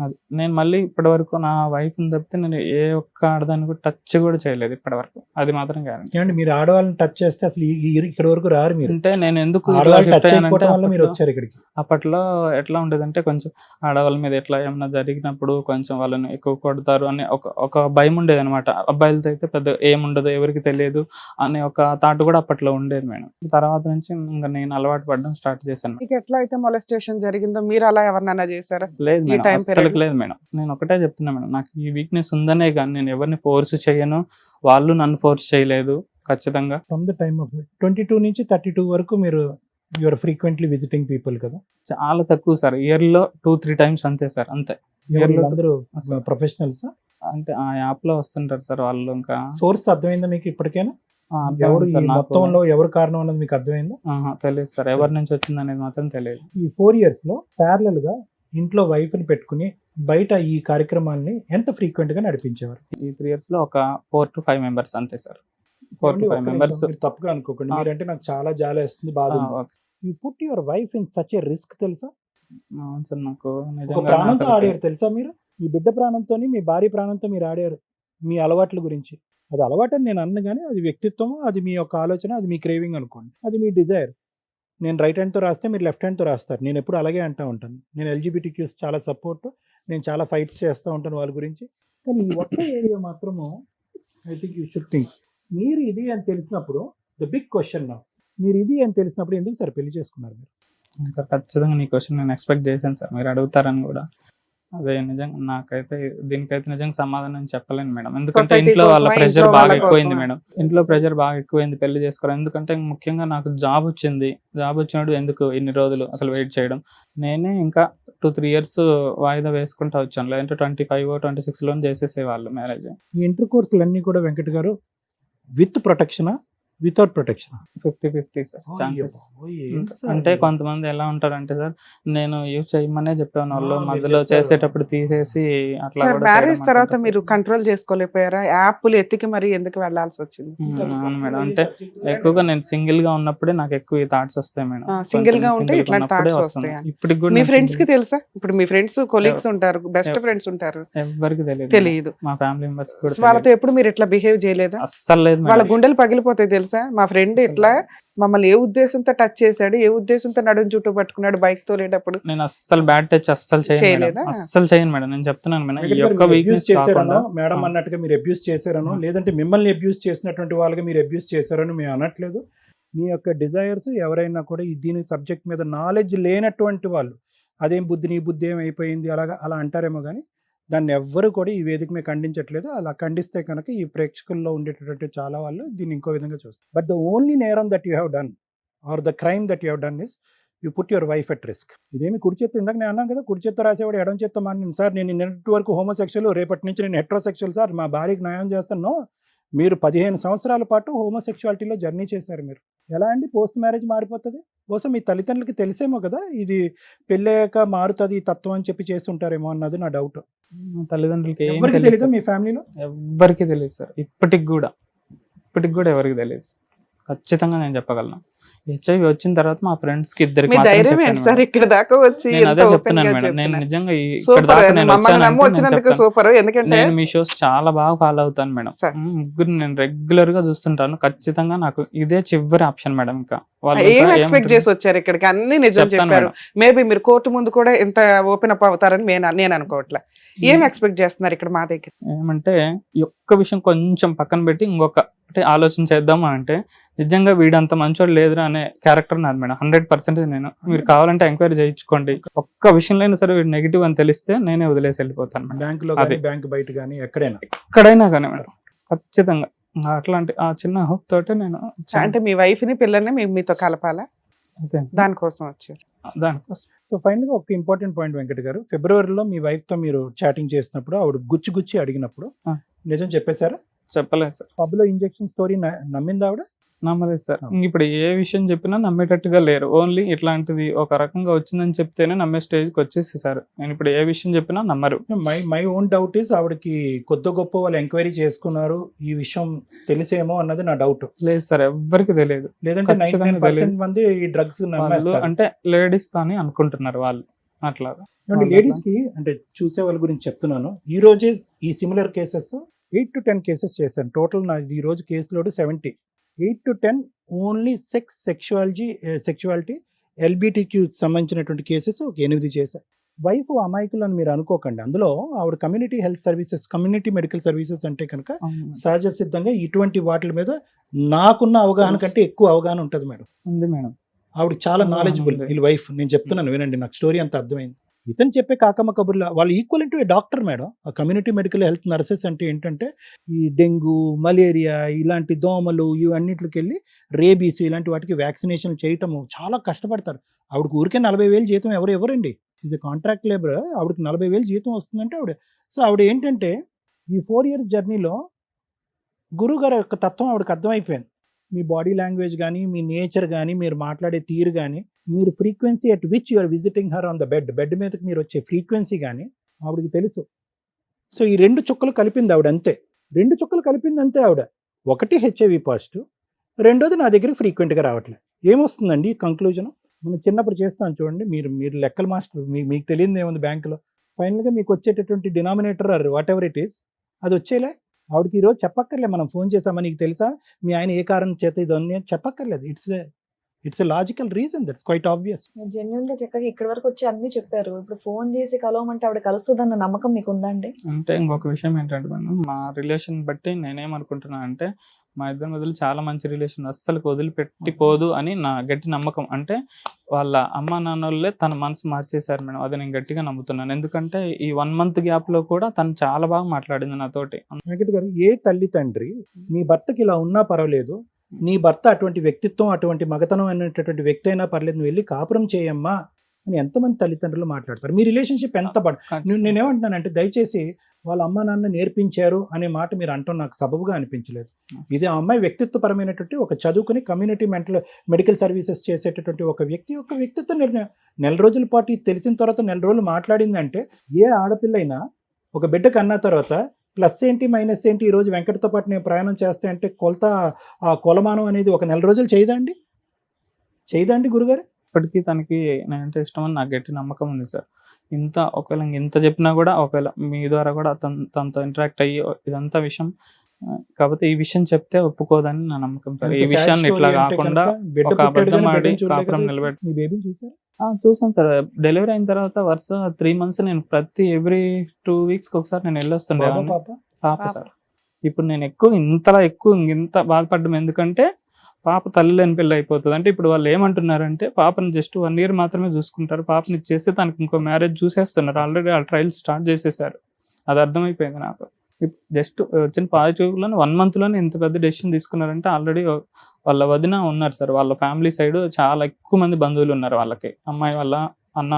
అది నేను మళ్ళీ ఇప్పటి వరకు నా వైఫ్ని తప్పితే నేను ఏ ఒక్క ఆడదాన్ని కూడా టచ్ కూడా చేయలేదు ఇప్పటి వరకు. అది మాత్రం గ్యారెంటీ. ఏమండి, మీరు ఆడవాళ్ళని టచ్ చేస్తే అసలు ఇక్కడ వరకు రారు మీరు. అంటే నేను ఎందుకు ఇట్లా ఆడవాళ్ళు shift టచ్ అయ్యానంటే అయిపోవడం వల్ల మీరు అప్పట్లో- వచ్చారు ఇక్కడికి. అప్పట్లో ఎట్లా ఉండేదంటే కొంచెం ఆడవాళ్ళ మీద ఎట్లా ఏమన్నా జరిగినప్పుడు కొంచెం వాళ్ళని ఎక్కువ కొడతారు అని ఒక భయం ఉండేది అనమాట. అబ్బాయిలతో అయితే పెద్ద ఏముండదు, ఎవరికి తెలియదు అనే ఒక థాట్ కూడా అప్పట్లో ఉండేది మేడం. తర్వాత నుంచి ఇంకా నేను అలవాటు పడడం స్టార్ట్ చేశాను. మీకు ఎట్లా అయితే మొలెస్టేషన్ జరిగిందో మీరు అలా ఎవరినైనా చేశారా? లేదు ఈ మేడం, time అస్సలు period? లేదు మేడం. నేను ఒకటే చెప్తున్నా మేడం, నాకు ఈ వీక్నెస్ ఉందనే కానీ నేను ఎవరిని ఫోర్స్ చేయను, వాళ్ళు నన్ను ఫోర్స్ చేయలేదు. ఖచ్చితంగా ఫ్రమ్ ద టైమ్ ఆఫ్ 22 నుంచి 32 వరకు మీరు యూఆర్ ఫ్రీక్వెంట్లీ విజిటింగ్ పీపుల్ కదా? చాలా తక్కువ సార్. ఇయర్లో 2-3 టైమ్స్ అంతే సార్, అంతే. Yearలో అందరూ ప్రొఫెషనల్స్? అంటే ఆ యాప్ లో వస్తుంటారు సార్ వాళ్ళు. ఇంకా సోర్స్ అర్థమైందా మీకు ఇప్పటికైనా? అర్థమైంది ఎవరు ఈ సార్ నాకు. మొత్తంలో ఎవరు కారణం అన్నది మీకు అర్థమైందా? తెలియదు సార్, ఎవరి నుంచి వచ్చింది అనేది మాత్రం తెలియదు. ఈ 4 years లో ప్యారలల్ గా ఇంట్లో వైఫ్ ని పెట్టుకుని బయట ఈ కార్యక్రమాల్ని ఎంత ఫ్రీక్వెంట్ గా నడిపించేవారు? ఈ 3 years లో ఒక 4 to 5 members అంతే సార్. 4 to 5 ఒక్క members. నిమిషం, మీరు తప్పుగా అనుకోకండి. మీరంటే నాకు చాలా జాలేస్తుంది, బాధ ఉంది. You put your wife in such a risk, తెలుసా? అవును సార్. నాకు ఒక నిజంగా ప్రాణంతో అసలు ఆడారు తెలుసా మీరు? ఈ బిడ్డ ప్రాణంతో, మీ భార్య ప్రాణంతో మీరు ఆడారు మీ అలవాట్ల గురించి. అది అలవాటు అని నేను అన్న, కానీ అది వ్యక్తిత్వం, అది మీ యొక్క ఆలోచన, అది మీ క్రేవింగ్ అనుకోండి, అది మీ డిజైర్. నేను రైట్ హ్యాండ్తో రాస్తే మీరు లెఫ్ట్ హ్యాండ్తో రాస్తారు. నేను ఎప్పుడు అలాగే అంటూ ఉంటాను. నేను ఎల్జిబిటిక్యూస్ చాలా సపోర్ట్, నేను చాలా ఫైట్స్ చేస్తూ ఉంటాను వాళ్ళ గురించి. కానీ ఈ ఒక్క ఏరియా మాత్రము I think you should think. మీరు ఇది అని తెలిసినప్పుడు ద బిగ్ క్వశ్చన్ నా, మీరు ఇది అని తెలిసినప్పుడు ఎందుకు సార్ పెళ్లి చేసుకున్నారు మీరు? సార్ ఖచ్చితంగా నీ క్వశ్చన్ నేను ఎక్స్పెక్ట్ చేశాను సార్, మీరు అడుగుతారని కూడా. అదే నిజంగా నాకైతే దీనికైతే నిజంగా సమాధానం చెప్పలేను మేడం. ఎందుకంటే Society ఇంట్లో వాళ్ళ కోసమా, ప్రెషర్ ఇంట్లో బాగా వాళ్ళ ఎక్కువైంది కోసమా? మేడం. ఇంట్లో ప్రెషర్ బాగా ఎక్కువైంది పెళ్లి చేసుకోవడం. ఎందుకంటే ముఖ్యంగా నాకు జాబ్ వచ్చింది. జాబ్ వచ్చినప్పుడు ఎందుకు ఇన్ని రోజులు అసలు వెయిట్ చేయడం. నేనే ఇంకా 2-3 years వాయిదా వేసుకుంటూ వచ్చాను. లేదంటే 25-26 చేసేసేవాళ్ళు మ్యారేజ్. ఈ ఇంటర్ కోర్సులన్నీ కూడా వెంకట్ గారు విత్ ప్రొటెక్షనా, వితౌట్ ప్రొటెక్షన్? 50-50 sir chances. అంటే కొంతమంది ఎలా ఉంటారంటే సార్, నేను యూజ్ చేయమనే చెప్పాను వాళ్ళు, మీరు మధ్యలో చెప్పారు. చేసేటప్పుడు తీసేసి అట్లా సార్ కూడా మ్యారేజ్ చేయడం తర్వాత అంటుంటారు మీరు సార్. కంట్రోల్ చేసుకోలేకపోయారా? యాప్లు ఎత్తికి మరి ఎందుకు వెళ్లాల్సి వచ్చింది? అవును మేడం. అంటే ఎక్కువగా నేను సింగిల్ గా ఉన్నప్పుడే నాకు ఎక్కువ ఈ థాట్స్ వస్తాయి మేడం. సింగిల్ గా కొంచెం ఉంటే single గా ఇట్లాంటి ఉన్నప్పుడే థాట్స్ వస్తున్నాయి. వస్తాయి. ఇప్పటికి కూడా మీ నేను ఫ్రెండ్స్ కి single- తెలుసా? ఇప్పుడు మీ ఫ్రెండ్స్ కొలీగ్స్ ఉంటారు, బెస్ట్ ఫ్రెండ్స్ ఉంటారు, ఎవ్వరికి తెలియదు. తెలియదు. మా ఫ్యామిలీ మెంబర్స్ కూడా వాళ్ళతో తెలియదు. ఎప్పుడు మీరు ఇట్లా బిహేవ్ చేయలేదా? అస్సలు లేదు వాళ్ళ మేడం. గుండెలు పగిలిపోతాయి తెలుసా? మా ఫ్రెండ్ అసలు ఇట్లా మమ్మల్ని ఏ ఉద్దేశంతో టచ్ చేశాడు, ఏ ఉద్దేశంతో నడుం చుట్టూ పట్టుకున్నాడు బైక్ తోలేటప్పుడు. నేను అస్సలు బ్యాడ్ టచ్ అస్సలు చేయను మేడం. చేయలేదా? అస్సలు చేయను మేడం. నేను చెప్తున్నాను మేడం, ఈ యొక్క అబ్యూస్ వీక్నెస్ చేశారనో, కాకుండా మేడం ఆ. అన్నట్టుగా మీరు అబ్యూస్ చేశారనో, లేదంటే మిమ్మల్ని అబ్యూస్ చేసినటువంటి వాళ్ళకి మీరు అబ్యూస్ చేశారని మేము అనట్లేదు. మీ యొక్క డిజైర్స్ ఎవరైనా కూడా దీని సబ్జెక్ట్ మీద నాలెడ్జ్ లేనటువంటి వాళ్ళు, అదేం బుద్ధి నీ బుద్ధి ఏమైపోయింది అలా అంటారేమో, కానీ దాన్ని ఎవ్వరు కూడా ఈ వేదిక మీద ఖండించట్లేదు. అలా ఖండిస్తే కనుక ఈ ప్రేక్షకుల్లో ఉండేటటువంటి చాలా వాళ్ళు దీన్ని ఇంకో విధంగా చూస్తారు. బట్ ద ఓన్లీ నేరం that you have done or the crime that you have done is you put your wife at risk. ఇదేమి కుడి చేత్తో, ఇందాక నేను అన్నాను కదా, కుడి చేత్తో రాసేవాడు ఎడం చేత్తో మాట్లాడింది సార్, నేను నిన్నటి వరకు హోమోసెక్షువల్, రేపటి నుంచి నేను హెట్రోసెక్షువల్ సార్, మా భార్యకి న్యాయం చేస్తాను. మీరు 15 సంవత్సరాల పాటు హోమోసెక్షువాలిటీలో జర్నీ చేశారు. మీరు ఎలా అండి పోస్ట్ మ్యారేజ్ మారిపోతుంది? బహుశా మీ తల్లిదండ్రులకి తెలిసేమో కదా ఇది పెళ్ళయ్యాక మారుతుంది ఈ తత్వం అని చెప్పి చేసి ఉంటారేమో అన్నది నా డౌట్. మా తల్లిదండ్రులకి ఏం ఎవరికి తెలియదు తెలీదా సార్. మీ ఫ్యామిలీలో? ఎవ్వరికి తెలియదు సార్. ఇప్పటికి కూడా ఎవరికి తెలియదు. ఖచ్చితంగా నేను చెప్పగలను. హెచ్ఐవి వచ్చిన తర్వాత మా ఫ్రెండ్స్ కి ఇద్దరికి మీ మాత్రం ధైర్యం చెప్పాను ఏంటి సార్ మేడం. ఇక్కడ దాకా వచ్చి నేను ఎంత అదే open చెప్తున్నాను గా మేడం. నేను చెప్తున్నారు. నిజంగా ఇక్కడ సూపర్ దాకా నేను మమ్మల్ని వచ్చానంటే నమ్మి నేను వచ్చినందుకు చెప్తాను. సూపర్. ఎందుకంటే నేను మీ షోస్ చాలా బాగా ఫాలో అవుతాను మేడం. సార్. ముగ్గురు నేను రెగ్యులర్ గా చూస్తుంటాను. ఖచ్చితంగా నాకు ఇదే చివరి ఆప్షన్ మేడం. ఇంకా వాళ్ళు ఏం ఇంకా ఎక్స్పెక్ట్ ఏమంటారు? చేసి వచ్చారు ఇక్కడికి? అన్ని నిజం చెప్తాను చెప్పారు. మేడం. మేబీ మీరు కోర్టు ముందు కూడా ఇంత ఓపెన్ అప్ అవుతారని నేను అనుకోవట్లే. ఏం ఎక్స్పెక్ట్ చేస్తున్నారు ఇక్కడ మా దగ్గర? ఏమంటే ఈ ఒక్క విషయం కొంచెం పక్కన పెట్టి ఇంకొక అంటే ఆలోచన చేద్దాం అంటే నిజంగా వీడంత మంచోడు లేదురా అనే క్యారెక్టర్ నాది మేడం. 100% నేను. మీరు కావాలంటే ఎంక్వైరీ చేయించుకోండి. ఒక్క విషయంలో అయినా సరే వీడు నెగిటివ్ అని తెలిస్తే నేనే వదిలేసి వెళ్ళిపోతాను మేడం. బ్యాంకులో అదే. కానీ బ్యాంక్ బయట కానీ ఎక్కడైనా ఎక్కడైనా కానీ మేడం ఖచ్చితంగా అట్లాంటి ఆ చిన్న హోప్ తోటే నేను వచ్చాను. అంటే మీ వైఫ్ ని పిల్లల్ని మీతో కలపాలా? అదే దానికోసం వచ్చారు. దానికోసం సో ఫైనల్ గా ఒక ఇంపార్టెంట్ పాయింట్ వెంకట్ గారు, ఫిబ్రవరిలో మీ వైఫ్ తో మీరు చాటింగ్ చేసినప్పుడు ఆవిడ గుచ్చి అడిగినప్పుడు ఆ. నిజం చెప్పేశారా? చెప్పలేదు సార్. పబ్ లో ఇంజెక్షన్ స్టోరీ నమ్మిందా ఆవిడ? నమ్మలేదు సార్. ఇప్పుడు ఏ విషయం చెప్పినా నమ్మేటట్టుగా లేరు. ఓన్లీ ఇట్లాంటిది ఒక రకంగా వచ్చిందని చెప్తేనే నమ్మే స్టేజ్కి వచ్చేసేసారు. నేను ఇప్పుడు ఏ విషయం చెప్పినా నమ్మరు. మై ఓన్ డౌట్ ఈస్ ఆవిడకి కొద్ది గొప్ప వాళ్ళు ఎంక్వైరీ చేసుకున్నారు, ఈ విషయం తెలిసేమో అన్నది నా డౌట్. లేదు సార్, ఎవ్వరికి తెలియదు. లేదంటే ఖచ్చితంగా 99% మంది ఈ డ్రగ్స్ వాళ్ళు నమ్మేస్తారు. అంటే లేడీస్ అని అనుకుంటున్నారు వాళ్ళు అట్లా. లేడీస్ కి అంటే చూసే వాళ్ళ గురించి చెప్తున్నాను. ఈ రోజే ఈ సిమిలర్ కేసెస్ 8 to 10 కేసెస్ చేశాను. టోటల్ నా ఈ రోజు case load 70. 8 to 10 only sexuality LGBTQ సంబంధించినటువంటి కేసెస్ ఒక 8 చేశారు. వైఫ్ అమాయకులు అని మీరు అనుకోకండి. అందులో ఆవిడ community health services, community medical services అంటే కనుక సహజ సిద్ధంగా ఇటువంటి వాటి మీద నాకున్న అవగాహన కంటే ఎక్కువ అవగాహన ఉంటుంది మేడం. ఉంది మేడం. ఆవిడ చాలా నాలెడ్జబుల్. ఉంది. వీళ్ళ వైఫ్. నేను చెప్తున్నాను వినండి, నాకు స్టోరీ అంత అర్థమైంది. ఇతను చెప్పే కాకమ్మ కబుర్ల వాళ్ళు ఈక్వల్ టు డాక్టర్ మేడం. ఆ కమ్యూనిటీ మెడికల్ హెల్త్ నర్సెస్ అంటే ఏంటంటే ఈ డెంగ్యూ, మలేరియా ఇలాంటి దోమలు ఇవన్నిటికి వెళ్ళి రేబీస్ ఇలాంటి వాటికి వ్యాక్సినేషన్ చేయటము చాలా కష్టపడతారు. ఆవిడకి ఊరికే 40,000 జీతం ఎవరండి? ఇది కాంట్రాక్ట్ లేబర్. ఆవిడకి 40,000 జీతం వస్తుందంటే ఆవిడ. సో ఆవిడ ఏంటంటే ఈ 4 years జర్నీలో గురుగారు యొక్క తత్వం ఆవిడకి అర్థమైపోయింది. మీ బాడీ లాంగ్వేజ్ కానీ, మీ నేచర్ కానీ, మీరు మాట్లాడే తీరు కానీ, మీరు frequency at which you are visiting her on the bed మీదకి మీరు వచ్చే ఫ్రీక్వెన్సీ కానీ ఆవిడకి తెలుసు. సో ఈ 2 చుక్కలు కలిపింది ఆవిడ అంతే. 2 చుక్కలు కలిపింది అంతే ఆవిడ. ఒకటి హెచ్ఐవి పాజిటివ్, రెండోది నా దగ్గర ఫ్రీక్వెంట్గా రావట్లేదు. ఏమొస్తుందండి కంక్లూజన్? మనం చిన్నప్పుడు చేస్తాం చూడండి, మీరు లెక్కల మాస్టర్, మీకు తెలియదు ఏముంది బ్యాంకులో. ఫైనల్గా మీకు వచ్చేటటువంటి denominator or whatever it is ఈస్ అది వచ్చేలే. ఆవిడకి ఈరోజు చెప్పక్కర్లే మనం ఫోన్ చేసామని నీకు తెలుసా, మీ ఆయన ఏ కారణం చేత ఇదన్నీ చెప్పక్కర్లేదు. It's a logical reason, that's quiet obvious. Genuine గా చక్కగా ఇక్కడ వరకు వచ్చి అన్ని చెప్పారు. ఇప్పుడు ఫోన్ చేసి కలవమంటే ఆవిడ కలుస్తుందన్న నమ్మకం మీకు ఉందా అండి? అంటే ఇంకొక విషయం ఏంటంటే మేడం, మా రిలేషన్ బట్టి నేనేమనుకుంటున్నాను అంటే మా ఇద్దరి మధ్యలో చాలా మంచి రిలేషన్, అస్సలు వదిలిపెట్టిపోదు అని నా గట్టి నమ్మకం. అంటే వాళ్ళ అమ్మ నాన్నోళ్ళే తన మనసు మార్చేశారు మేడం. అది నేను గట్టిగా నమ్ముతున్నాను. ఎందుకంటే ఈ 1 month గ్యాప్ లో కూడా తను చాలా బాగా మాట్లాడింది నాతోటి. వెంకట్ గారు, ఏ తల్లి తండ్రి నీ భర్తకి ఇలా ఉన్నా పర్వాలేదు, నీ భర్త అటువంటి వ్యక్తిత్వం, అటువంటి మగతనం అనేటటువంటి వ్యక్తి అయినా పర్లేదు, నువ్వు వెళ్ళి కాపురం చేయమ్మా అని ఎంతమంది తల్లిదండ్రులు మాట్లాడతారు. మీ రిలేషన్షిప్ ఎంత నేనేమంటున్నానంటే దయచేసి వాళ్ళ అమ్మ నాన్న నేర్పించారు అనే మాట మీరు అంటాం నాకు సబబుగా అనిపించలేదు. ఇది ఆ అమ్మాయి వ్యక్తిత్వపరమైనటువంటి ఒక చదువుకుని కమ్యూనిటీ మెడికల్ సర్వీసెస్ చేసేటటువంటి ఒక వ్యక్తిత్వ నిర్ణయం. 4 రోజుల పాటు ఇది తెలిసిన తర్వాత 4 రోజులు మాట్లాడిందంటే ఏ ఆడపిల్ల అయినా ఒక బిడ్డ కన్నా తర్వాత ప్లస్ ఏంటి మైనస్ ఏంటి, ఈరోజు వెంకటతో పాటు నేను ప్రయాణం చేస్తే అంటే కొలమానం అనేది ఒక 4 రోజులు చేయదండి గురుగారు. ఇప్పటికీ తనకి నేనంటే ఇష్టం అని నాకు గట్టి నమ్మకం ఉంది సార్. ఒకవేళ ఇంత చెప్పినా కూడా, ఒకవేళ మీ ద్వారా కూడా తనతో ఇంటరాక్ట్ అయ్యి ఇదంతా విషయం, కాకపోతే ఈ విషయం చెప్తే ఒప్పుకోదని నా నమ్మకం సార్. ఈ విషయాన్ని ఇట్లా కాకుండా ఒక అబద్ధం ఆడి కాపురం నిలబెట్టి. మీ బేబీని చూసారు? చూసాను సార్. డెలివరీ అయిన తర్వాత వరుస 3 months నేను ప్రతి ఎవ్రీ 2 weeks ఒకసారి నేను వెళ్ళొస్తుండే పాప సార్. ఇప్పుడు నేను ఇంత బాధపడ్డం ఎందుకంటే పాప తల్లి లేని పిల్ల అయిపోతుంది. అంటే ఇప్పుడు వాళ్ళు ఏమంటున్నారంటే పాపని జస్ట్ 1 year మాత్రమే చూసుకుంటారు, పాపని ఇచ్చేస్తే తనకి ఇంకో మ్యారేజ్ చూసేస్తున్నారు. ఆల్రెడీ ఆ ట్రయల్ స్టార్ట్ చేసేసారు. అది అర్థమైపోయింది నాకు. జస్ట్ వచ్చిన పాజిటివ్లోనే 1 month ఇంత పెద్ద డెసిషన్ తీసుకున్నారంటే ఆల్రెడీ వాళ్ళ వదిన ఉన్నారు సార్. వాళ్ళ ఫ్యామిలీ సైడ్ చాలా ఎక్కువ మంది బంధువులు ఉన్నారు వాళ్ళకి. అమ్మాయి వాళ్ళ అన్న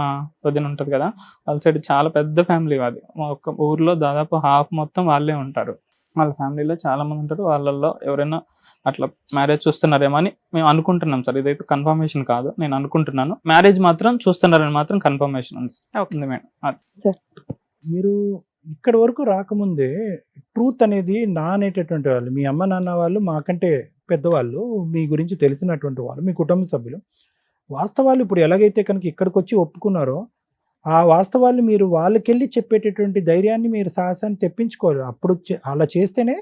వదిన ఉంటుంది కదా, వాళ్ళ సైడ్ చాలా పెద్ద ఫ్యామిలీ. అది ఒక ఊర్లో దాదాపు half మొత్తం వాళ్ళే ఉంటారు. వాళ్ళ ఫ్యామిలీలో చాలా మంది ఉంటారు. వాళ్ళల్లో ఎవరైనా అట్లా మ్యారేజ్ చూస్తున్నారేమో అని మేము అనుకుంటున్నాం సార్. ఇదైతే కన్ఫర్మేషన్ కాదు, నేను అనుకుంటున్నాను. మ్యారేజ్ మాత్రం చూస్తున్నారని మాత్రం కన్ఫర్మేషన్ ఉంది మేడం. మీరు ఇక్కడ వరకు రాకముందే ట్రూత్ అనేది నా అనేటటువంటి వాళ్ళు, మీ అమ్మ నాన్న వాళ్ళు మాకంటే పెద్దవాళ్ళు, మీ గురించి తెలిసినటువంటి వాళ్ళు, మీ కుటుంబ సభ్యులు వాస్తవాలు ఇప్పుడు ఎలాగైతే కనుక ఇక్కడికి వచ్చి ఒప్పుకున్నారో ఆ వాస్తవాలు మీరు వాళ్ళకెళ్ళి చెప్పేటటువంటి ధైర్యాన్ని మీరు సాహసాన్ని తెప్పించుకోరు. అప్పుడు అలా చేస్తేనే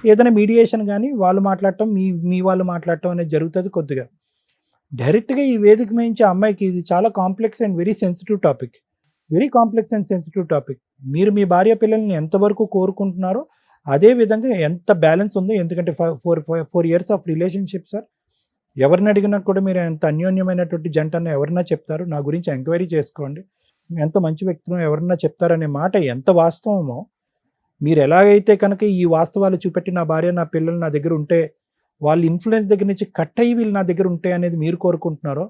ఏదైనా మీడియేషన్ కానీ వాళ్ళు మాట్లాడటం మీ వాళ్ళు మాట్లాడటం అనేది జరుగుతుంది. కొద్దిగా డైరెక్ట్గా ఈ వేదిక మించి అమ్మాయికి ఇది చాలా complex and very sensitive topic, very complex and sensitive topic. మీరు మీ భార్య పిల్లల్ని ఎంతవరకు కోరుకుంటున్నారో అదే విధంగా ఎంత బ్యాలెన్స్ ఉందో, ఎందుకంటే 4 years ఆఫ్ రిలేషన్షిప్ సార్. ఎవరిని అడిగినా కూడా మీరు ఎంత అన్యోన్యమైనటువంటి జంట అన్న ఎవరన్నా చెప్తారు, నా గురించి ఎంక్వైరీ చేసుకోండి, ఎంత మంచి వ్యక్తులు ఎవరన్నా చెప్తారనే మాట ఎంత వాస్తవమో, మీరు ఎలాగైతే కనుక ఈ వాస్తవాలు చూపెట్టి నా భార్య నా పిల్లలు నా దగ్గర ఉంటే వాళ్ళ ఇన్ఫ్లుయెన్స్ దగ్గర నుంచి కట్ అయ్యి వీళ్ళు నా దగ్గర ఉంటాయి అనేది మీరు కోరుకుంటున్నారో,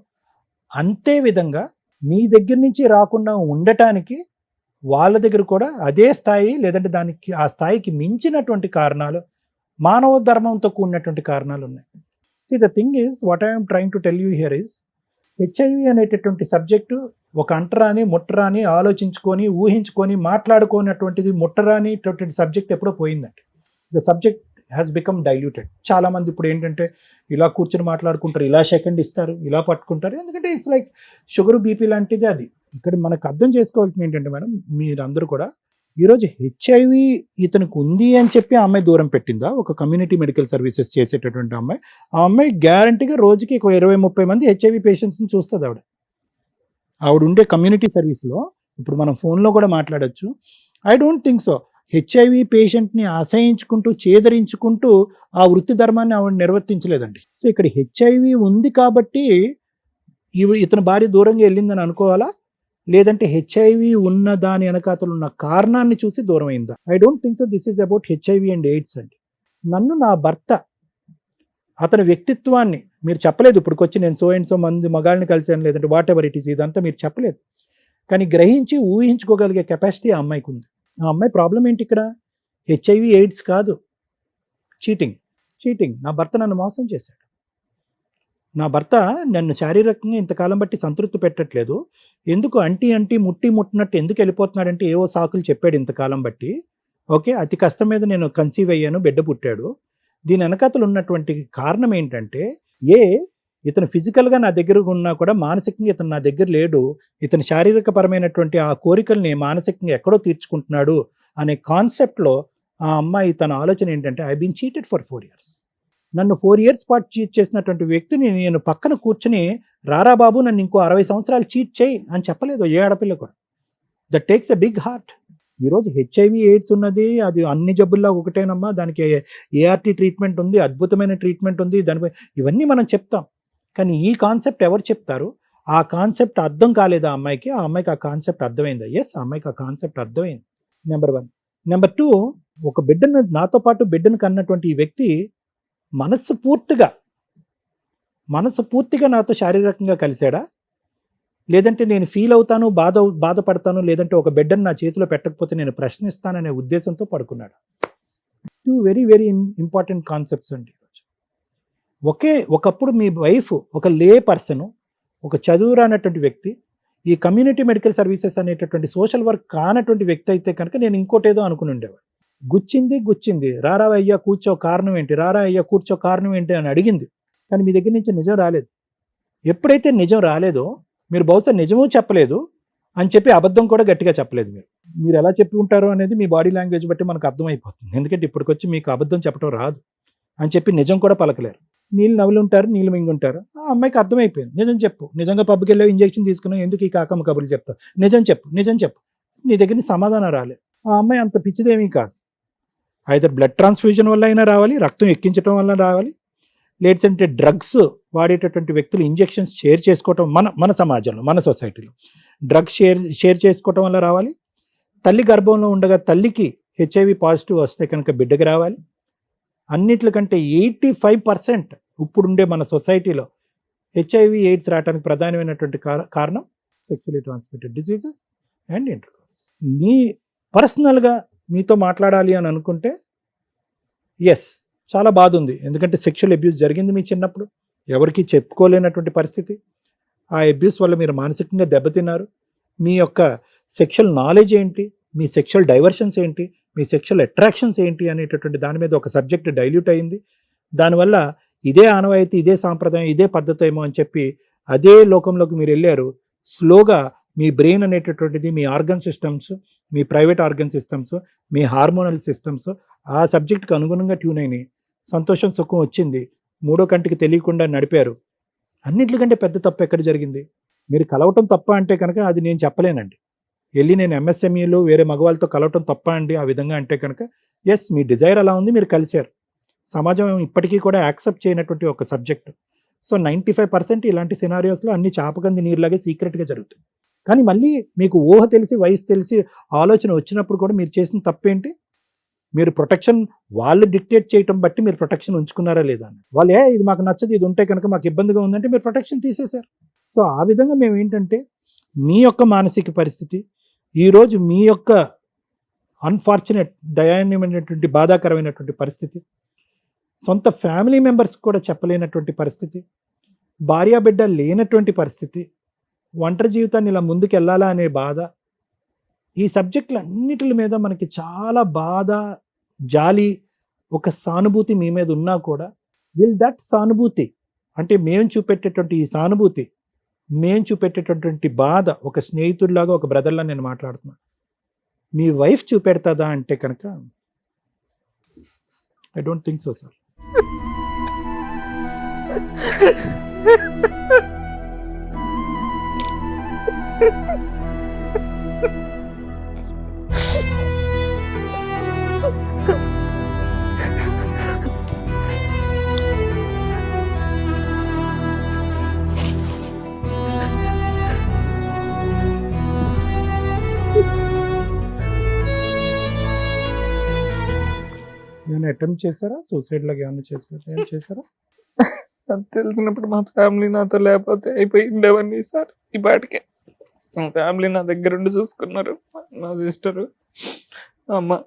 అంతే విధంగా మీ దగ్గర నుంచి రాకుండా ఉండటానికి వాళ్ళ దగ్గర కూడా అదే స్థాయి లేదంటే దానికి ఆ స్థాయికి మించినటువంటి కారణాలు, మానవ ధర్మంతో కూడినటువంటి కారణాలు ఉన్నాయి. See, the thing is, what I am trying to tell you here is, HIV అనేటటువంటి సబ్జెక్టు ఒక అంటరాని ముట్టరాని ఆలోచించుకొని ఊహించుకొని మాట్లాడుకోనటువంటిది ముట్టరాని సబ్జెక్ట్ ఎప్పుడో పోయిందండి. The subject has become diluted. చాలా మంది ఇప్పుడు ఏంటంటే ఇలా కూర్చొని మాట్లాడుకుంటారు, ఇలా సెకండ్ ఇస్తారు, ఇలా పట్టుకుంటారు, ఎందుకంటే ఇట్స్ లైక్ షుగర్ బీపీ లాంటిది అది. ఇక్కడ మనకు అర్థం చేసుకోవాల్సింది ఏంటంటే మేడం, మీరందరూ కూడా ఈరోజు హెచ్ఐవి ఇతనికి ఉంది అని చెప్పి ఆ అమ్మాయి దూరం పెట్టిందా? ఒక కమ్యూనిటీ మెడికల్ సర్వీసెస్ చేసేటటువంటి అమ్మాయి, ఆ అమ్మాయి గ్యారంటీగా రోజుకి 20-30 మంది హెచ్ఐవి పేషెంట్స్ని చూస్తుంది. ఆవిడ ఉండే కమ్యూనిటీ సర్వీస్లో ఇప్పుడు మనం ఫోన్లో కూడా మాట్లాడచ్చు. I don't think so. HIV పేషెంట్ని అసహించుకుంటూ చేదరించుకుంటూ ఆ వృత్తి ధర్మాన్ని ఆవిడ నిర్వర్తించలేదండి. సో ఇక్కడ హెచ్ఐవి ఉంది కాబట్టి ఇతని భార్య దూరంగా వెళ్ళిందని అనుకోవాలా, లేదంటే హెచ్ఐవి ఉన్న దాని వెనకాతలు ఉన్న కారణాన్ని చూసి దూరం అయిందా? I don't think so. This is about HIV and AIDS అండి. నన్ను నా భర్త అతని వ్యక్తిత్వాన్ని మీరు చెప్పలేదు. ఇప్పటికొచ్చి నేను సో అండ్ సో మంది మగాళ్ళని కలిసాను లేదంటే వాట్ ఎవర్ ఇట్ ఈస్, ఇదంతా మీరు చెప్పలేదు. కానీ గ్రహించి ఊహించుకోగలిగే కెపాసిటీ ఆ అమ్మాయికి ఉంది. ఆ అమ్మాయి ప్రాబ్లం ఏంటి ఇక్కడ? హెచ్ఐవి ఎయిడ్స్ కాదు, చీటింగ్. నా భర్త నన్ను మోసం చేశాడు. నా భర్త నన్ను శారీరకంగా ఇంతకాలం బట్టి సంతృప్తి పెట్టట్లేదు, ఎందుకు అంటి ముట్టినట్టు ఎందుకు వెళ్ళిపోతున్నాడంటే ఏవో సాకులు చెప్పాడు ఇంతకాలం బట్టి. ఓకే, అతి కష్టం మీద నేను కన్సీవ్ అయ్యాను, బిడ్డ పుట్టాడు. దీని వెనకాతలు ఉన్నటువంటి కారణం ఏంటంటే, ఇతను ఫిజికల్గా నా దగ్గర ఉన్నా కూడా మానసికంగా ఇతను నా దగ్గర లేడు, ఇతను శారీరక పరమైనటువంటి ఆ కోరికల్ని మానసికంగా ఎక్కడో తీర్చుకుంటున్నాడు అనే కాన్సెప్ట్లో ఆ అమ్మాయి తన ఆలోచన ఏంటంటే, I been cheated for 4 years. నన్ను 4 years పాటు చీట్ చేసినటువంటి వ్యక్తిని నేను పక్కన కూర్చుని రారా బాబు నన్ను ఇంకో 60 సంవత్సరాలు చీట్ చేయి అని చెప్పలేదు ఏ ఆడపిల్ల కూడా. That takes a big heart. ఈరోజు హెచ్ఐవి ఎయిడ్స్ ఉన్నది, అది అన్ని జబ్బుల్లో ఒకటేనమ్మా, దానికి ఏఆర్టీ ట్రీట్మెంట్ ఉంది, అద్భుతమైన ట్రీట్మెంట్ ఉంది, దానిపై ఇవన్నీ మనం చెప్తాం. కానీ ఈ కాన్సెప్ట్ ఎవరు చెప్తారు? ఆ కాన్సెప్ట్ అర్థం కాలేదా అమ్మాయికి? ఆ అమ్మాయికి ఆ కాన్సెప్ట్ అర్థమైందా? ఎస్, ఆ అమ్మాయికి ఆ కాన్సెప్ట్ అర్థమైంది. నెంబర్ 1. నెంబర్ 2, ఒక బిడ్డను నాతో పాటు బిడ్డను కన్నటువంటి ఈ వ్యక్తి మనస్ఫూర్తిగా నాతో శారీరకంగా కలిశాడా, లేదంటే నేను ఫీల్ అవుతాను, బాధపడతాను, లేదంటే ఒక బిడ్డను నా చేతిలో పెట్టకపోతే నేను ప్రశ్నిస్తాననే ఉద్దేశంతో పడుకున్నాడు. 2 వెరీ వెరీ ఇంపార్టెంట్ కాన్సెప్ట్స్ అండి. ఒకప్పుడు మీ వైఫ్ ఒక లే పర్సన్, ఒక చదువురానటువంటి వ్యక్తి, ఈ కమ్యూనిటీ మెడికల్ సర్వీసెస్ అనేటటువంటి సోషల్ వర్క్ కానటువంటి వ్యక్తి అయితే కనుక నేను ఇంకోటేదో అనుకుని ఉండేవాడు. గుచ్చింది, రారా అయ్యా కూర్చో కారణం ఏంటి, రారా అయ్యా కూర్చో కారణం ఏంటి అని అడిగింది. కానీ మీ దగ్గర నుంచి నిజం రాలేదు. ఎప్పుడైతే నిజం రాలేదో, మీరు బహుశా నిజమూ చెప్పలేదు అని చెప్పి అబద్ధం కూడా గట్టిగా చెప్పలేదు. మీరు ఎలా చెప్పి ఉంటారో అనేది మీ బాడీ లాంగ్వేజ్ బట్టి మనకు అర్థమైపోతుంది. ఎందుకంటే ఇప్పటికొచ్చి మీకు అబద్ధం చెప్పడం రాదు అని చెప్పి నిజం కూడా పలకలేరు. నీళ్ళు నవ్వులు ఉంటారు, నీళ్ళు మింగుంటారు. ఆ అమ్మాయికి అర్థమైపోయింది, నిజం చెప్పు, నిజంగా పబ్కి వెళ్ళావు, ఇంజెక్షన్ తీసుకున్నావు, ఎందుకు ఈ కాకమ్మ కబుర్లు చెప్తావు, నిజం చెప్పు. నీ దగ్గర సమాధానం రాలేదు. ఆ అమ్మాయి అంత పిచ్చిదేమీ కాదు. ఐదర్ బ్లడ్ ట్రాన్స్ఫ్యూజన్ వల్ల అయినా రావాలి, రక్తం ఎక్కించడం వల్ల రావాలి, లేట్స్ అంటే డ్రగ్స్ వాడేటటువంటి వ్యక్తులు ఇంజెక్షన్స్ షేర్ చేసుకోవటం, మన సమాజంలో మన సొసైటీలో డ్రగ్స్ షేర్ చేసుకోవటం వల్ల రావాలి, తల్లి గర్భంలో ఉండగా తల్లికి హెచ్ఐవి పాజిటివ్ వస్తే కనుక బిడ్డకి రావాలి. అన్నిట్లకంటే 85% ఇప్పుడుండే మన సొసైటీలో హెచ్ఐవి ఎయిడ్స్ రావడానికి ప్రధానమైనటువంటి కారణం sexually transmitted diseases and intercourse. మీ పర్సనల్గా మీతో మాట్లాడాలి అని అనుకుంటే ఎస్, చాలా బాధ ఉంది. ఎందుకంటే సెక్షువల్ అబ్యూస్ జరిగింది మీ చిన్నప్పుడు, ఎవరికి చెప్పుకోలేనటువంటి పరిస్థితి. ఆ అబ్యూస్ వల్ల మీరు మానసికంగా దెబ్బతిన్నారు. మీ యొక్క సెక్షువల్ నాలెడ్జ్ ఏంటి, మీ సెక్షువల్ డైవర్షన్స్ ఏంటి, మీ సెక్షువల్ అట్రాక్షన్స్ ఏంటి అనేటటువంటి దాని మీద ఒక సబ్జెక్ట్ డైల్యూట్ అయింది. దానివల్ల ఇదే ఆనవాయితీ, ఇదే సాంప్రదాయం, ఇదే పద్ధతి ఏమో అని చెప్పి అదే లోకంలోకి మీరు వెళ్ళారు. స్లోగా మీ బ్రెయిన్ అనేటటువంటిది, మీ ఆర్గన్ సిస్టమ్స్, మీ ప్రైవేట్ ఆర్గన్ సిస్టమ్స్, మీ హార్మోనల్ సిస్టమ్స్ ఆ సబ్జెక్ట్కి అనుగుణంగా ట్యూన్ అయినాయి. సంతోషం సుఖం వచ్చింది, మూడో కంటికి తెలియకుండా నడిపారు. అన్నింటికంటే పెద్ద తప్పు ఎక్కడ జరిగింది? మీరు కలవటం తప్ప అంటే కనుక అది నేను చెప్పలేనండి. వెళ్ళి నేను ఎంఎస్ఎంఈలు వేరే మగవాళ్ళతో కలవటం తప్ప అండి ఆ విధంగా అంటే కనుక, ఎస్ మీ డిజైర్ అలా ఉంది, మీరు కలిశారు. సమాజం ఇప్పటికీ కూడా యాక్సెప్ట్ చేయనటువంటి ఒక సబ్జెక్ట్. సో 95% ఇలాంటి సినారియోస్లో అన్ని చాపకంది నీరులాగే సీక్రెట్గా జరుగుతాయి. కానీ మళ్ళీ మీకు ఊహ తెలిసి, వయసు తెలిసి, ఆలోచన వచ్చినప్పుడు కూడా మీరు చేసిన తప్పేంటి? మీరు ప్రొటెక్షన్ వాళ్ళు డిక్టేట్ చేయటం బట్టి మీరు ప్రొటెక్షన్ ఉంచుకున్నారా లేదా అని. వాళ్ళు ఇది మాకు నచ్చదు, ఇది ఉంటే కనుక మాకు ఇబ్బందిగా ఉందంటే మీరు ప్రొటెక్షన్ తీసేశారు. సో ఆ విధంగా మేము ఏంటంటే మీ యొక్క మానసిక పరిస్థితి, ఈరోజు మీ యొక్క అన్ఫార్చునేట్, దయాన్యమైనటువంటి బాధాకరమైనటువంటి పరిస్థితి, సొంత ఫ్యామిలీ మెంబర్స్ కూడా చెప్పలేనటువంటి పరిస్థితి, భార్యాబిడ్డ లేనటువంటి పరిస్థితి, ఒంటరి జీవితాన్ని ఇలా ముందుకు వెళ్ళాలా అనే బాధ, ఈ సబ్జెక్టులు అన్నిటి మీద మనకి చాలా బాధ, జాలి, ఒక సానుభూతి మీ మీద ఉన్నా కూడా విల్ దట్ సానుభూతి అంటే మేము చూపెట్టేటువంటి ఈ సానుభూతి, మేము చూపెట్టేటటువంటి బాధ, ఒక స్నేహితుడిలాగా, ఒక బ్రదర్లా నేను మాట్లాడుతున్నా, మీ వైఫ్ చూపెడతాదా అంటే కనుక I don't think so sir. ఏమైనా అటెంప్ట్ చేశారా? సూసైడ్ లాగా ఏమైనా చేశారా? అది తెలిసినప్పుడు మా ఫ్యామిలీ నాతో లేకపోతే అయిపోయి ఉండేవన్నీ సార్. ఈ పాటికే మా ఫ్యామిలీ నా దగ్గరుండి చూసుకున్నారు. మా సిస్టరు, అమ్మ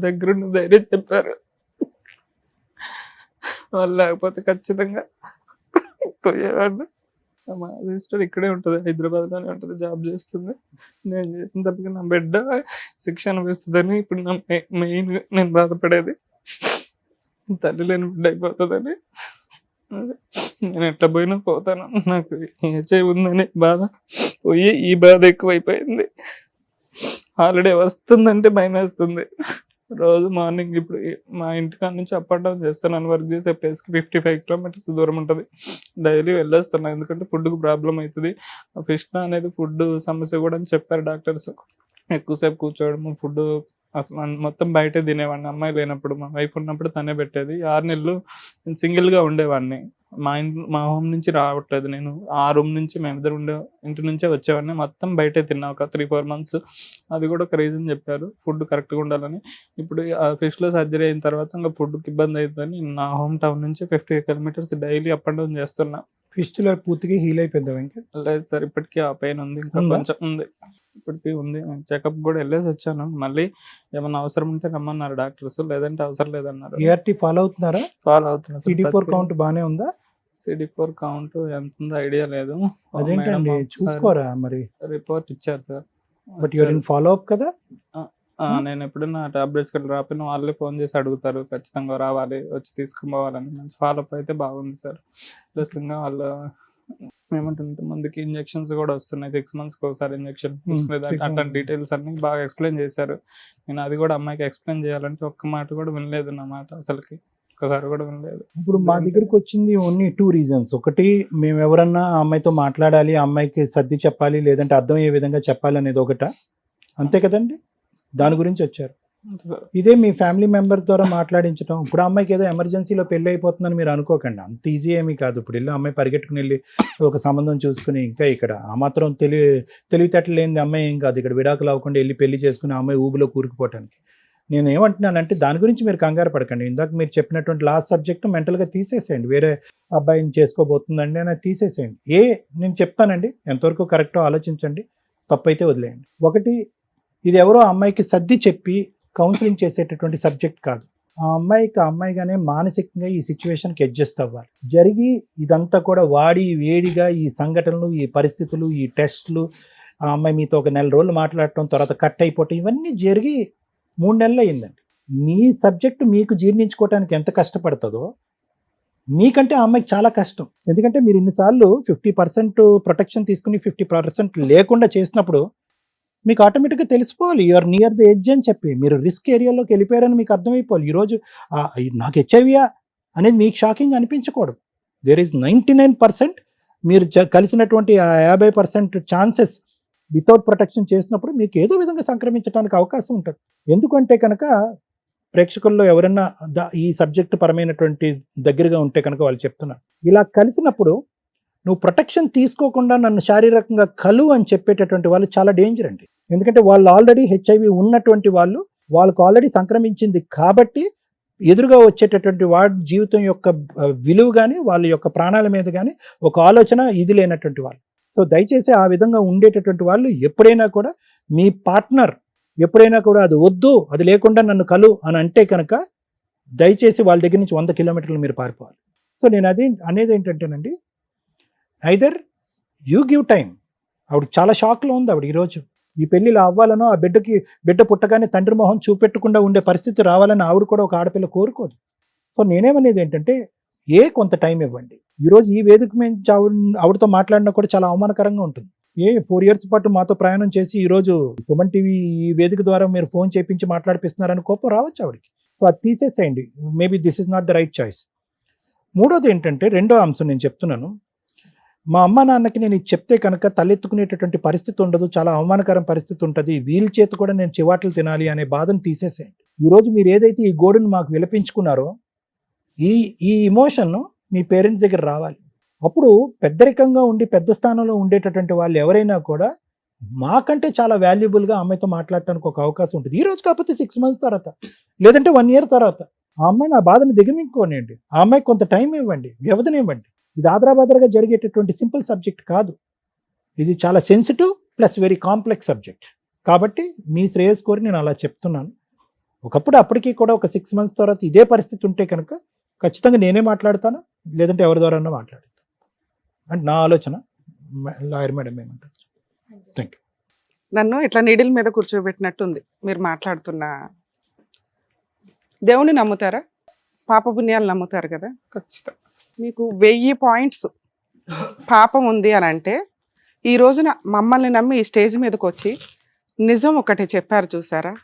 దగ్గరుండి ధైర్యం చెప్పారు. వాళ్ళు లేకపోతే ఖచ్చితంగా పోయేవాడిని. మా సిస్టర్ ఇక్కడే ఉంటుంది, హైదరాబాద్లోనే ఉంటుంది, జాబ్ చేస్తుంది. నేను చేసిన తప్పకి నా బిడ్డ శిక్ష అనిపిస్తుందని ఇప్పుడు నా మెయిన్ నేను బాధపడేది, తల్లి లేని బిడ్డ అయిపోతుందని. నేను ఎట్లా పోయినా పోతాను, నాకు హెచ్ఐవి ఉందని బాధ పోయి ఈ బాధ ఎక్కువైపోయింది. హాలిడే వస్తుందంటే భయం వేస్తుంది. రోజు మార్నింగ్ ఇప్పుడు మా ఇంటికాడ నుంచి అప్ అండ్ డౌన్ చేస్తాను. వర్క్ చేసే ప్లేస్కి 55 kilometers దూరం ఉంటుంది. డైలీ వెళ్ళొస్తున్నాను, ఎందుకంటే ఫుడ్కి ప్రాబ్లం అవుతుంది. ఫిష్ అనేది ఫుడ్ సమస్య కూడా అని చెప్పారు డాక్టర్స్. ఎక్కువసేపు కూర్చోవడము, ఫుడ్ అసలు మొత్తం బయటే తినేవాడిని. అమ్మాయి లేనప్పుడు, మా వైఫ్ ఉన్నప్పుడు తనే పెట్టేది. 6 నెలలు నేను సింగిల్గా ఉండేవాడిని. మా హోమ్ నుంచి రావట్లేదు నేను. ఆ రూమ్ నుంచి మేమిద్దరు ఇంటి నుంచే వచ్చేవాడిని. మొత్తం బయటే తిన్నా ఒక 3-4 months. అది కూడా ఒక రీజన్ చెప్పారు, ఫుడ్ కరెక్ట్గా ఉండాలని. ఇప్పుడు ఆ ఫిష్లో సర్జరీ అయిన తర్వాత ఇంకా ఫుడ్కి ఇబ్బంది అవుతుందని నా హోమ్ టౌన్ నుంచి 50 kilometers daily up and down చేస్తున్నా. ఫిస్టులర్ పూర్తిగా హీల్ అయిపోయిందా వెంకట్? లేదు సార్, ఇప్పటికీ ఆ పెయిన్ ఉంది, ఇంకా కొంచెం ఉంది, ఇప్పటికీ ఉంది. చెకప్ కూడా వెళ్ళేసి వచ్చాను. మళ్ళీ ఏమన్నా అవసరం ఉంటే రమ్మన్నారు డాక్టర్స్, లేదంటే అవసరం లేదన్నారు. ERT ఫాలో అవుతున్నారా? ఫాలో అవుతున్నారు. CD4 కౌంట్ బాగానే ఉందా? CD4 కౌంట్ ఎంత ఉందో ఐడియా లేదు. అదేంటండి చూసుకోరా మరి? రిపోర్ట్ ఇచ్చారు sir. But your in follow up కదా? నేను ఎప్పుడైనా టాబ్లెట్స్ కూడా రాపిన వాళ్ళే ఫోన్ చేసి అడుగుతారు, ఖచ్చితంగా రావాలి, వచ్చి తీసుకుపోవాలని. మంచి ఫాలోఅప్ అయితే బాగుంది సార్. ప్లస్ ఇంకా వాళ్ళు ఏమంటుంటే ముందుకి ఇంజెక్షన్స్ కూడా వస్తున్నాయి, 6 months ఒకసారి ఇంజెక్షన్. అట్లాంటి డీటెయిల్స్ అన్ని బాగా ఎక్స్ప్లెయిన్ చేశారు. నేను అది కూడా అమ్మాయికి ఎక్స్ప్లెయిన్ చేయాలంటే ఒక్క మాట కూడా వినలేదు, నా మాట అసలుకి ఒక్కసారి కూడా వినలేదు. ఇప్పుడు మా దగ్గరికి వచ్చింది ఓన్లీ 2 reasons. ఒకటి, మేము ఎవరన్నా ఆ అమ్మాయితో మాట్లాడాలి, ఆ అమ్మాయికి సర్ది చెప్పాలి, లేదంటే అర్థమయ్యే విధంగా చెప్పాలి అనేది ఒకట, అంతే కదండి? దాని గురించి వచ్చారు. ఇదే మీ ఫ్యామిలీ మెంబర్ ద్వారా మాట్లాడించడం. ఇప్పుడు అమ్మాయికి ఏదో ఎమర్జెన్సీలో పెళ్ళి అయిపోతుందని మీరు అనుకోకండి, అంత ఈజీ ఏమీ కాదు. ఇప్పుడు వెళ్ళి అమ్మాయి పరిగెట్టుకుని వెళ్ళి ఒక సంబంధం చూసుకుని, ఇంకా ఇక్కడ ఆ మాత్రం తెలివితేటలు లేని అమ్మాయి ఏం కాదు. ఇక్కడ విడాకులు అవ్వకుండా వెళ్ళి పెళ్లి చేసుకుని ఆ అమ్మాయి ఊబిలో కూరుకుపోవటానికి. నేను ఏమంటున్నానంటే దాని గురించి మీరు కంగారు పడకండి. ఇందాక మీరు చెప్పినటువంటి లాస్ట్ సబ్జెక్ట్ మెంటల్గా తీసేసేయండి. వేరే అబ్బాయిని చేసుకోబోతుందండి అని తీసేసేయండి. నేను చెప్తానండి, ఎంతవరకు కరెక్టో ఆలోచించండి, తప్పైతే వదిలేయండి. ఒకటి, ఇది ఎవరో అమ్మాయికి సర్ది చెప్పి కౌన్సిలింగ్ చేసేటటువంటి సబ్జెక్ట్ కాదు. ఆ అమ్మాయిగానే మానసికంగా ఈ సిచ్యువేషన్కి అడ్జస్ట్ అవ్వాలి. జరిగి ఇదంతా కూడా వాడి వేడిగా ఈ సంఘటనలు, ఈ పరిస్థితులు, ఈ టెస్టులు, ఆ అమ్మాయి మీతో ఒక 1 రోజులు మాట్లాడటం, తర్వాత కట్ అయిపోవటం, ఇవన్నీ జరిగి 3 నెలలు అయిందండి. మీ సబ్జెక్టు మీకు జీర్ణించుకోవడానికి ఎంత కష్టపడుతుందో మీకంటే ఆ అమ్మాయికి చాలా కష్టం. ఎందుకంటే మీరు ఇన్నిసార్లు 50% ప్రొటెక్షన్ తీసుకుని 50% లేకుండా చేసినప్పుడు మీకు ఆటోమేటిక్గా తెలిసిపోవాలి యూఆర్ నియర్ ద ఎడ్జ్ అని చెప్పి. మీరు రిస్క్ ఏరియాలోకి వెళ్ళిపోయారని మీకు అర్థమైపోవాలి. ఈరోజు నాకు హెచ్ఐవియా అనేది మీకు షాకింగ్ అనిపించకూడదు. దేర్ ఈజ్ 99% మీరు కలిసినటువంటి ఆ 50% ఛాన్సెస్ వితౌట్ ప్రొటెక్షన్ చేసినప్పుడు మీకు ఏదో విధంగా సంక్రమించడానికి అవకాశం ఉంటుంది. ఎందుకంటే కనుక ప్రేక్షకుల్లో ఎవరైనా ఈ సబ్జెక్ట్ పరమైనటువంటి దగ్గరగా ఉంటే కనుక వాళ్ళు చెప్తున్నారు, ఇలా కలిసినప్పుడు నువ్వు ప్రొటెక్షన్ తీసుకోకుండా నన్ను శారీరకంగా కలు అని చెప్పేటటువంటి వాళ్ళు చాలా డేంజర్ అండి. ఎందుకంటే వాళ్ళు ఆల్రెడీ హెచ్ఐవి ఉన్నటువంటి వాళ్ళకు ఆల్రెడీ సంక్రమించింది కాబట్టి ఎదురుగా వచ్చేటటువంటి వాడి జీవితం యొక్క విలువ కానీ వాళ్ళ యొక్క ప్రాణాల మీద కానీ ఒక ఆలోచన ఇది లేనటువంటి వాళ్ళు. సో దయచేసి ఆ విధంగా ఉండేటటువంటి వాళ్ళు ఎప్పుడైనా కూడా మీ పార్ట్నర్ ఎప్పుడైనా కూడా అది వద్దు, అది లేకుండా నన్ను కలు అని అంటే కనుక దయచేసి వాళ్ళ దగ్గర నుంచి 100 కిలోమీటర్లు మీరు పారిపోవాలి. సో నేను అది అనేది ఏంటంటేనండి, ఐదర్ యూ గివ్ టైం. ఆవిడ చాలా షాక్లో ఉంది. ఆవిడ ఈరోజు ఈ పెళ్ళిలో అవ్వాలనో ఆ బిడ్డ పుట్టగానే తండ్రి మొహం చూపెట్టకుండా ఉండే పరిస్థితి రావాలని ఆవిడ కూడా ఒక ఆడపిల్ల కోరుకోదు. సో నేనేమనేది ఏంటంటే కొంత టైం ఇవ్వండి. ఈరోజు ఈ వేదిక మీద ఆవిడతో మాట్లాడినా కూడా చాలా అవమానకరంగా ఉంటుంది. 4 years పాటు మాతో ప్రయాణం చేసి ఈరోజు సుమన్ టీవీ ఈ వేదిక ద్వారా మీరు ఫోన్ చేపించి మాట్లాడిపిస్తున్నారని కోపం రావచ్చు ఆవిడకి. సో అది తీసేసేయండి. Maybe this is not the right choice. మూడోది ఏంటంటే, రెండో అంశం నేను చెప్తున్నాను, మా అమ్మ నాన్నకి నేను ఇది చెప్తే కనుక తలెత్తుకునేటటువంటి పరిస్థితి ఉండదు, చాలా అవమానకరం పరిస్థితి ఉంటుంది, వీళ్ళ చేతి కూడా నేను చివాట్లు తినాలి అనే బాధను తీసేసేయండి. ఈరోజు మీరు ఏదైతే ఈ గోడును మాకు విలపించుకున్నారో ఈ ఇమోషన్ మీ పేరెంట్స్ దగ్గర రావాలి. అప్పుడు పెద్దరికంగా ఉండి పెద్ద స్థానంలో ఉండేటటువంటి వాళ్ళు ఎవరైనా కూడా మాకంటే చాలా వాల్యుబుల్గా అమ్మాయితో మాట్లాడటానికి ఒక అవకాశం ఉంటుంది. ఈ రోజు కాకపోతే 6 months తర్వాత, లేదంటే 1 year తర్వాత ఆ అమ్మాయి నా బాధను దిగమించుకోనివ్వండి. ఆ అమ్మాయికి కొంత టైం ఇవ్వండి, వ్యవధినివ్వండి. ఇది ఆదరాబాదరగా జరిగేటటువంటి సింపుల్ సబ్జెక్ట్ కాదు. ఇది చాలా sensitive plus very complex subject. కాబట్టి మీ శ్రేయస్ కోరి నేను అలా చెప్తున్నాను. అప్పటికీ కూడా ఒక 6 months తర్వాత ఇదే పరిస్థితి ఉంటే కనుక ఖచ్చితంగా నేనే మాట్లాడతాను, లేదంటే ఎవరి ద్వారా మాట్లాడతాను అంటే నా ఆలోచన. లాయర్ మేడం ఏమంటారు? Thank you. నన్ను ఇట్లా నీడిల్ మీద కూర్చోబెట్టినట్టుంది మీరు మాట్లాడుతున్న. దేవుని నమ్ముతారా? పాపపుణ్యాలు నమ్ముతారు కదా? ఖచ్చితంగా. మీకు 1000 points పాపం ఉంది అని అంటే, ఈ రోజున మమ్మల్ని నమ్మి ఈ స్టేజ్ మీదకి వచ్చి నిజం ఒకటి చెప్పారు చూసారా,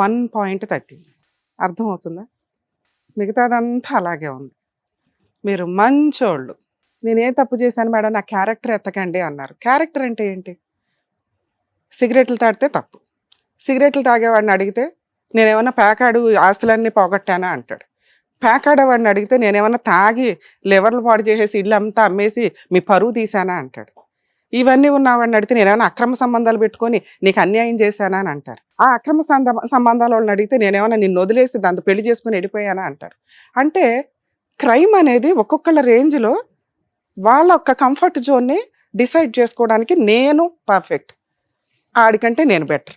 1 point తగ్గింది. అర్థమవుతుందా? మిగతాదంతా అలాగే ఉంది. మీరు మంచోళ్ళు. నేనే తప్పు చేశాను మేడం, నా క్యారెక్టర్ ఎత్తకండి అన్నారు. క్యారెక్టర్ అంటే ఏంటి? సిగరెట్లు తాగితే తప్పు. సిగరెట్లు తాగేవాడిని అడిగితే నేనేమన్నా ప్యాకాడు ఆస్తులన్నీ పోగొట్టానా అంటాడు. ప్యాకాడేవాడిని అడిగితే నేనేమన్నా తాగి లివర్లు పాడు చేసేసి ఇల్లు అంతా అమ్మేసి మీ పరువు తీసానా అంటాడు. ఇవన్నీ ఉన్నవాడిని అడిగితే నేనేమన్నా అక్రమ సంబంధాలు పెట్టుకొని నీకు అన్యాయం చేశానా అని అంటారు. ఆ అక్రమ సంబంధాల వాళ్ళని అడిగితే నేనేమన్నా నిన్ను వదిలేసి దాంతో పెళ్లి చేసుకుని వెళ్ళిపోయానా అంటారు. అంటే క్రైమ్ అనేది ఒక్కొక్కళ్ళ రేంజ్లో వాళ్ళ ఒక్క కంఫర్ట్ జోన్ని డిసైడ్ చేసుకోవడానికి నేను పర్ఫెక్ట్, ఆడికంటే నేను బెటర్.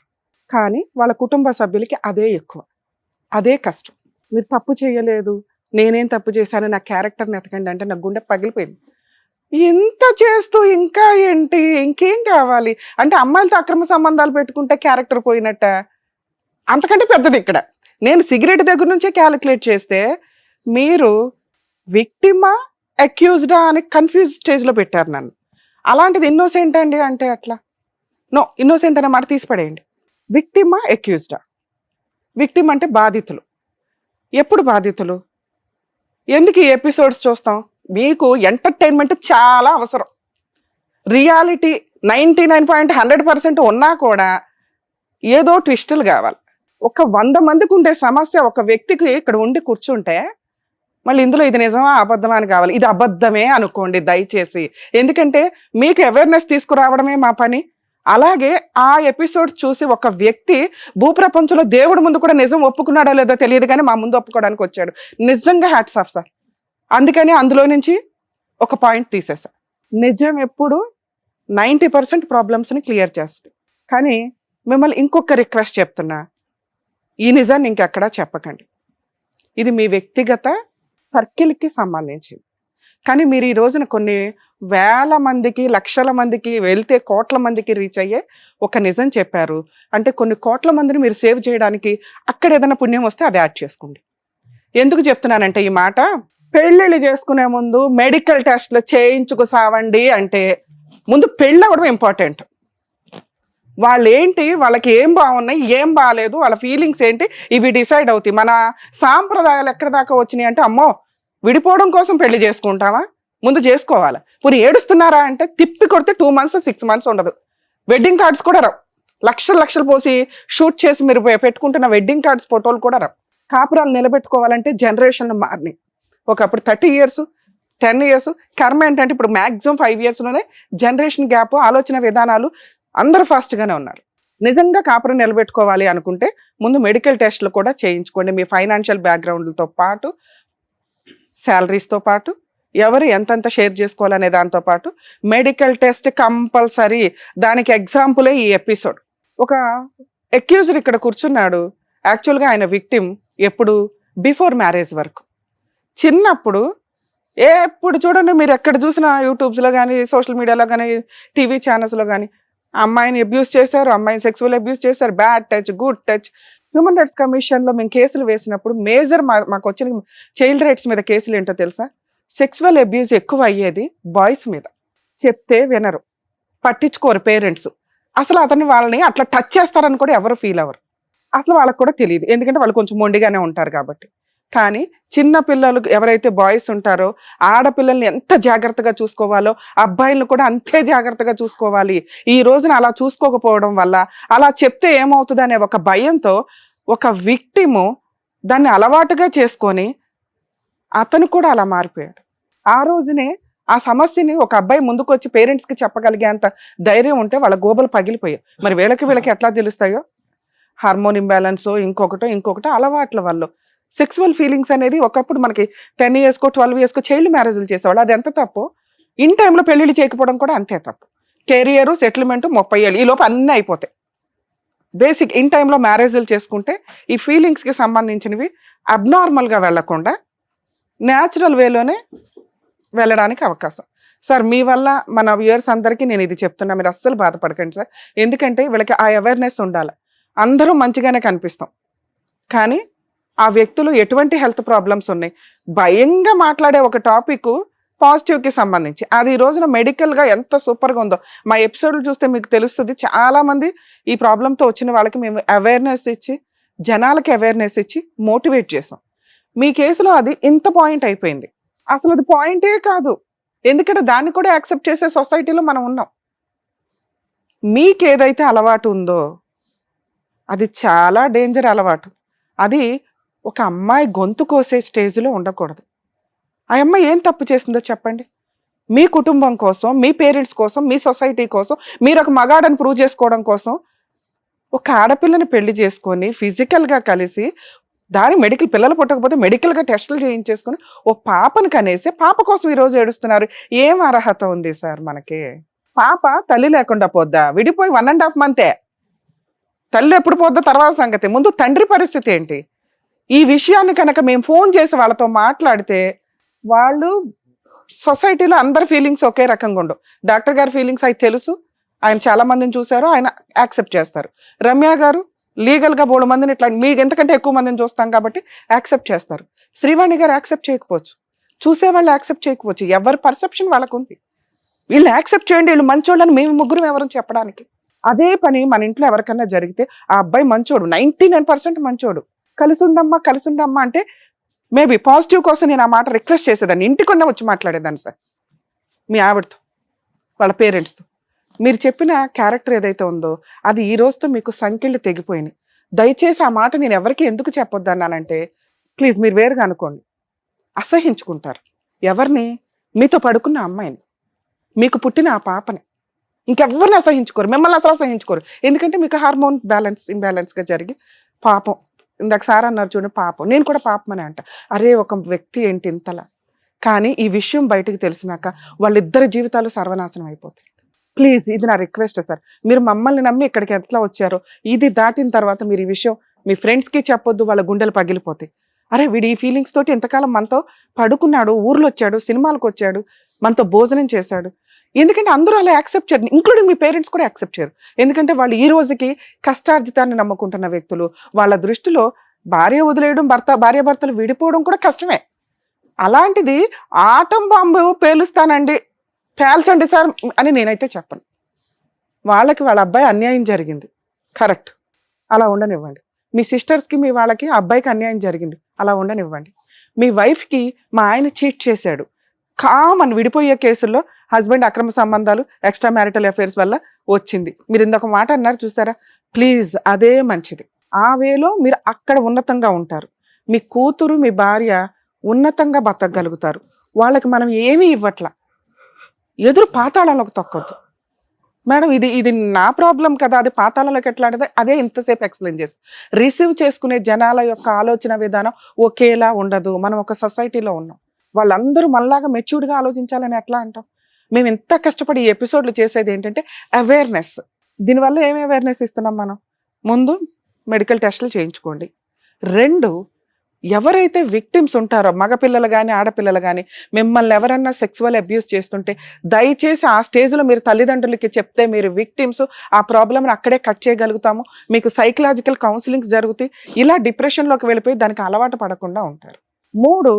కానీ వాళ్ళ కుటుంబ సభ్యులకి అదే ఎక్కువ, అదే కష్టం. మీరు తప్పు చేయలేదు, నేనేం తప్పు చేశాను, నా క్యారెక్టర్ని ఎతకండి అంటే నా గుండె పగిలిపోయింది. ఇంత చేస్తూ ఇంకా ఏంటి, ఇంకేం కావాలి అంటే? అమ్మాయిలతో అక్రమ సంబంధాలు పెట్టుకుంటే క్యారెక్టర్ పోయినట్ట? అంతకంటే పెద్దది ఇక్కడ. నేను సిగరెట్ దగ్గర నుంచే క్యాలిక్యులేట్ చేస్తే మీరు విక్టిమా అక్యూజ్డా అని కన్ఫ్యూజ్ స్టేజ్లో పెట్టారు నన్ను. అలాంటిది ఇన్నోసెంట్ అండి అంటే అట్లా నో, ఇన్నోసెంట్ అనే మాట తీసిపడేయండి. విక్టిమా అక్యూజ్డా? విక్టిమ్ అంటే బాధితులు. ఎప్పుడు బాధితులు? ఎందుకు ఈ ఎపిసోడ్స్ చూస్తాం? మీకు ఎంటర్టైన్మెంట్ చాలా అవసరం. రియాలిటీ 99.100% ఉన్నా కూడా ఏదో ట్విస్టులు కావాలి. ఒక 100 మందికి ఉండే సమస్య ఒక వ్యక్తికి ఇక్కడ ఉండి కూర్చుంటే మళ్ళీ ఇందులో ఇది నిజమా అబద్ధమా అని కావాలి. ఇది అబద్ధమే అనుకోండి దయచేసి, ఎందుకంటే మీకు అవేర్నెస్ తీసుకురావడమే మా పని. అలాగే ఆ ఎపిసోడ్ చూసి ఒక వ్యక్తి భూప్రపంచంలో దేవుడి ముందు కూడా నిజం ఒప్పుకున్నాడో లేదో తెలియదు, కానీ మా ముందు ఒప్పుకోవడానికి వచ్చాడు. నిజంగా హ్యాట్స్ ఆఫ్ సార్. అందుకని అందులో నుంచి ఒక పాయింట్ తీసేసా. నిజం ఎప్పుడు 90% ప్రాబ్లమ్స్ని క్లియర్ చేస్తుంది. కానీ మిమ్మల్ని ఇంకొక రిక్వెస్ట్ చెప్తున్నా, ఈ నిజాన్ని ఇంకెక్కడా చెప్పకండి. ఇది మీ వ్యక్తిగత సర్కిల్కి సంబంధించింది. కానీ మీరు ఈ రోజున కొన్ని వేల మందికి, లక్షల మందికి, వెళ్తే కోట్ల మందికి రీచ్ అయ్యే ఒక నిజం చెప్పారు అంటే కొన్ని కోట్ల మందిని మీరు సేవ్ చేయడానికి అక్కడ ఏదైనా పుణ్యం వస్తే అది యాడ్ చేసుకోండి. ఎందుకు చెప్తున్నానంటే ఈ మాట, పెళ్ళిళ్ళు చేసుకునే ముందు మెడికల్ టెస్ట్లు చేయించుకు సావండి అంటే ముందు పెళ్ళి అవ్వడం ఇంపార్టెంట్. వాళ్ళు ఏంటి, వాళ్ళకి ఏం బాగున్నాయి, ఏం బాగాలేదు, వాళ్ళ ఫీలింగ్స్ ఏంటి, ఇవి డిసైడ్ అవుతాయి. మన సాంప్రదాయాలు ఎక్కడి దాకా వచ్చినాయి అంటే, అమ్మో విడిపోవడం కోసం పెళ్లి చేసుకుంటామా, ముందు చేసుకోవాలి. ఇప్పుడు ఏడుస్తున్నారా అంటే తిప్పి కొడితే 2 months 6 months ఉండదు. వెడ్డింగ్ కార్డ్స్ కూడా రావు. లక్షలు లక్షలు పోసి షూట్ చేసి మీరు పెట్టుకుంటున్న వెడ్డింగ్ కార్డ్స్ ఫోటోలు కూడా రావు. కాపురాలు నిలబెట్టుకోవాలంటే జనరేషన్లు మారినాయి. ఒకప్పుడు 30 years 10 years, కర్మ ఏంటంటే ఇప్పుడు మ్యాక్సిమం 5 yearsలోనే జనరేషన్ గ్యాప్, ఆలోచన విధానాలు అందరూ ఫాస్ట్గానే ఉన్నారు. నిజంగా కాపురం నిలబెట్టుకోవాలి అనుకుంటే ముందు మెడికల్ టెస్ట్లు కూడా చేయించుకోండి. మీ ఫైనాన్షియల్ బ్యాక్గ్రౌండ్లతో పాటు, శాలరీస్తో పాటు, ఎవరు ఎంతెంత షేర్ చేసుకోవాలనే దాంతో పాటు మెడికల్ టెస్ట్ కంపల్సరీ. దానికి ఎగ్జాంపులే ఈ ఎపిసోడ్. ఒక అక్యూజర్ ఇక్కడ కూర్చున్నాడు. యాక్చువల్గా ఆయన విక్టిమ్ ఎప్పుడు బిఫోర్ మ్యారేజ్ వరకు. చిన్నప్పుడు ఎప్పుడు చూడండి మీరు ఎక్కడ చూసినా యూట్యూబ్స్లో కానీ, సోషల్ మీడియాలో కానీ, టీవీ ఛానల్స్లో కానీ అమ్మాయిని అబ్యూస్ చేశారు, అమ్మాయిని సెక్సువల్ అబ్యూస్ చేశారు, bad touch, good touch. Human rights కమిషన్లో మేము కేసులు వేసినప్పుడు మేజర్ మాకు వచ్చిన చైల్డ్ రైట్స్ మీద కేసులు ఏంటో తెలుసా? సెక్సువల్ అబ్యూస్ ఎక్కువ అయ్యేది బాయ్స్ మీద. చెప్తే వినరు, పట్టించుకోరు పేరెంట్స్. అసలు వాళ్ళని అట్లా టచ్ చేస్తారని కూడా ఎవరు ఫీల్ అవ్వరు. అసలు వాళ్ళకి కూడా తెలియదు, ఎందుకంటే వాళ్ళు కొంచెం మొండిగానే ఉంటారు కాబట్టి. కానీ చిన్న పిల్లలు ఎవరైతే బాయ్స్ ఉంటారో ఆడపిల్లల్ని ఎంత జాగ్రత్తగా చూసుకోవాలో అబ్బాయిలను కూడా అంతే జాగ్రత్తగా చూసుకోవాలి. ఈ రోజున అలా చూసుకోకపోవడం వల్ల, అలా చెప్తే ఏమవుతుంది అనే ఒక భయంతో ఒక విక్టిము దాన్ని అలవాటుగా చేసుకొని అతను కూడా అలా మారిపోయాడు. ఆ రోజునే ఆ సమస్యని ఒక అబ్బాయి ముందుకు వచ్చి పేరెంట్స్కి చెప్పగలిగేంత ధైర్యం ఉంటే వాళ్ళ గోబలు పగిలిపోయాయి. మరి వీళ్ళకి ఎట్లా తెలుస్తాయో? హార్మోన్ ఇంబ్యాలెన్సో ఇంకొకటో అలవాట్ల వల్ల సెక్సువల్ ఫీలింగ్స్ అనేది ఒకప్పుడు మనకి 10 years 12 years చైల్డ్ మ్యారేజ్లు చేసేవాళ్ళు. అది ఎంత తప్పు. ఇన్ టైంలో పెళ్ళిళ్ళు చేయకపోవడం కూడా అంతే తప్పు. కెరియర్ సెటిల్మెంట్ 30 ఏళ్ళు ఈ లోపు అన్నీ అయిపోతాయి. బేసిక్ ఇన్ టైంలో మ్యారేజ్లు చేసుకుంటే ఈ ఫీలింగ్స్కి సంబంధించినవి అబ్నార్మల్గా వెళ్లకుండా న్యాచురల్ వేలోనే వెళ్ళడానికి అవకాశం. సార్ మీ వల్ల మన వ్యూయర్స్ అందరికీ నేను ఇది చెప్తున్నా, మీరు అస్సలు బాధపడకండి సార్. ఎందుకంటే వీళ్ళకి ఆ అవేర్నెస్ ఉండాలి. అందరూ మంచిగానే కనిపిస్తాం, కానీ ఆ వ్యక్తులు ఎటువంటి హెల్త్ ప్రాబ్లమ్స్ ఉన్నాయి. భయంగా మాట్లాడే ఒక టాపిక్ పాజిటివ్కి సంబంధించి, అది ఈ రోజున మెడికల్గా ఎంత సూపర్గా ఉందో మా ఎపిసోడ్లు చూస్తే మీకు తెలుస్తుంది. చాలామంది ఈ ప్రాబ్లంతో వచ్చిన వాళ్ళకి మేము అవేర్నెస్ ఇచ్చి, జనాలకి అవేర్నెస్ ఇచ్చి మోటివేట్ చేసాం. మీ కేసులో అది ఇంత పాయింట్ అయిపోయింది. అసలు అది పాయింటే కాదు, ఎందుకంటే దాన్ని కూడా యాక్సెప్ట్ చేసే సొసైటీలో మనం ఉన్నాం. మీకు ఏదైతే అలవాటు ఉందో అది చాలా డేంజర్ అలవాటు. అది ఒక అమ్మాయి గొంతు కోసే స్టేజ్లో ఉండకూడదు. ఆ అమ్మాయి ఏం తప్పు చేస్తుందో చెప్పండి. మీ కుటుంబం కోసం, మీ పేరెంట్స్ కోసం, మీ సొసైటీ కోసం, మీరు ఒక మగాడని ప్రూవ్ చేసుకోవడం కోసం ఒక ఆడపిల్లని పెళ్లి చేసుకొని ఫిజికల్గా కలిసి దాని మెడికల్, పిల్లలు పుట్టకపోతే మెడికల్గా టెస్టులు చేయించేసుకొని ఓ పాపను కనేసి పాప కోసం ఈరోజు ఏడుస్తున్నారు. ఏం అర్హత ఉంది సార్ మనకి? పాప తల్లి లేకుండా పోద్దా? విడిపోయి 1.5 months. తల్లి ఎప్పుడు పోద్దా తర్వాత సంగతి. ముందు తండ్రి పరిస్థితి ఏంటి? ఈ విషయాన్ని కనుక మేము ఫోన్ చేసి వాళ్ళతో మాట్లాడితే వాళ్ళు సొసైటీలో అందరి ఫీలింగ్స్ ఒకే రకంగా ఉండవు. డాక్టర్ గారి ఫీలింగ్స్ అయితే తెలుసు, ఆయన చాలా మందిని చూశారు, ఆయన యాక్సెప్ట్ చేస్తారు. రమ్య గారు లీగల్గా 3 మందిని ఇట్లా, మీకు ఎంతకంటే ఎక్కువ మందిని చూస్తాం కాబట్టి యాక్సెప్ట్ చేస్తారు. శ్రీవాణి గారు యాక్సెప్ట్ చేయకపోవచ్చు, చూసేవాళ్ళు యాక్సెప్ట్ చేయకపోవచ్చు. ఎవరి పర్సెప్షన్ వాళ్ళకు ఉంది. వీళ్ళు యాక్సెప్ట్ చేయండి, వీళ్ళు మంచోళ్ళని మేము ముగ్గురు ఎవరు చెప్పడానికి. అదే పని మన ఇంట్లో ఎవరికన్నా జరిగితే ఆ అబ్బాయి మంచోడు, 99% మంచోడు, కలిసి ఉండమ్మా అంటే మేబీ పాజిటివ్ కోసం నేను ఆ మాట రిక్వెస్ట్ చేసేదాన్ని, ఇంటికొన్న వచ్చి మాట్లాడేదాన్ని సార్ మీ ఆవిడతో, వాళ్ళ పేరెంట్స్తో. మీరు చెప్పిన క్యారెక్టర్ ఏదైతే ఉందో అది ఈ రోజుతో మీకు సంఖ్యలు తెగిపోయినాయి. దయచేసి ఆ మాట నేను ఎవరికి ఎందుకు చెప్పొద్దు అన్నానంటే, ప్లీజ్ మీరు వేరుగా అనుకోండి. అసహించుకుంటారు ఎవరిని? మీతో పడుకున్న అమ్మాయిని, మీకు పుట్టిన ఆ పాపని, ఇంకెవరిని అసహించుకోరు. మిమ్మల్ని అసలు అసహించుకోరు. ఎందుకంటే మీకు హార్మోన్ ఇంబ్యాలెన్స్గా జరిగి పాపం, ఇందాక సార్ అన్నారు చూడండి పాపం, నేను కూడా పాపమని అంట. అరే ఒక వ్యక్తి ఏంటి ఇంతలా. కానీ ఈ విషయం బయటకు తెలిసినాక వాళ్ళిద్దరి జీవితాలు సర్వనాశనం అయిపోతాయి. ప్లీజ్ ఇది నా రిక్వెస్ట్ సార్. మీరు మమ్మల్ని నమ్మి ఇక్కడికి ఎట్లా వచ్చారో ఇది దాటిన తర్వాత మీరు ఈ విషయం మీ ఫ్రెండ్స్కి చెప్పొద్దు, వాళ్ళ గుండెలు పగిలిపోతాయి. అరే వీడు ఈ ఫీలింగ్స్ తోటి ఎంతకాలం మనతో పడుకున్నాడు, ఊర్లో వచ్చాడు, సినిమాలకు వచ్చాడు, మనతో భోజనం చేశాడు. ఎందుకంటే అందరూ అలా యాక్సెప్ట్ చేయరు, ఇంక్లూడింగ్ మీ పేరెంట్స్ కూడా యాక్సెప్ట్ చేయరు. ఎందుకంటే వాళ్ళు ఈ రోజుకి కష్టార్జితాన్ని నమ్ముకుంటున్న వ్యక్తులు. వాళ్ళ దృష్టిలో భార్య వదిలేయడం, భార్యాభర్తలు విడిపోవడం కూడా కష్టమే. అలాంటిది ఆటం బాంబు పేలుస్తానండి, పేల్చండి సార్ అని నేనైతే చెప్పను. వాళ్ళకి వాళ్ళ అబ్బాయి అన్యాయం జరిగింది, కరెక్ట్, అలా ఉండనివ్వండి. మీ సిస్టర్స్కి మీ వాళ్ళకి అబ్బాయికి అన్యాయం జరిగింది, అలా ఉండనివ్వండి. మీ వైఫ్కి మా ఆయన చీట్ చేశాడు, కామన్ విడిపోయే కేసుల్లో హస్బెండ్ అక్రమ సంబంధాలు ఎక్స్ట్రా మ్యారిటల్ అఫైర్స్ వల్ల వచ్చింది. మీరు ఇంకొక మాట అన్నారు చూసారా, ప్లీజ్ అదే మంచిది. ఆ వేలో మీరు అక్కడ ఉన్నతంగా ఉంటారు. మీ కూతురు మీ భార్య ఉన్నతంగా బతకగలుగుతారు. వాళ్ళకి మనం ఏమీ ఇవ్వట్లా, ఎదురు పాతాళంలోకి తొక్కొద్దు. మేడం ఇది నా ప్రాబ్లం కదా, అది పాతాళంలోకి ఎట్లా అంటే అదే ఇంతసేపు ఎక్స్ప్లెయిన్ చేసి. రిసీవ్ చేసుకునే జనాల యొక్క ఆలోచన విధానం ఒకేలా ఉండదు. మనం ఒక సొసైటీలో ఉన్నాం, వాళ్ళందరూ మనలాగా మెచ్యూర్డ్గా ఆలోచించాలని ఎట్లా అంటాం? మేము ఇంత కష్టపడి ఈ ఎపిసోడ్లు చేసేది ఏంటంటే అవేర్నెస్. దీనివల్ల ఏమి అవేర్నెస్ ఇస్తున్నాం మనం? ముందు మెడికల్ టెస్టులు చేయించుకోండి. 2, ఎవరైతే విక్టిమ్స్ ఉంటారో మగపిల్లలు కానీ ఆడపిల్లలు కానీ మిమ్మల్ని ఎవరన్నా సెక్సువల్ అబ్యూస్ చేస్తుంటే దయచేసి ఆ స్టేజ్లో మీరు తల్లిదండ్రులకి చెప్తే మీరు విక్టిమ్స్, ఆ ప్రాబ్లమ్ని అక్కడే కట్ చేయగలుగుతాము. మీకు సైకలాజికల్ కౌన్సిలింగ్స్ జరుగుతాయి. ఇలా డిప్రెషన్లోకి వెళ్ళిపోయి దానికి అలవాటు పడకుండా ఉంటారు. 3,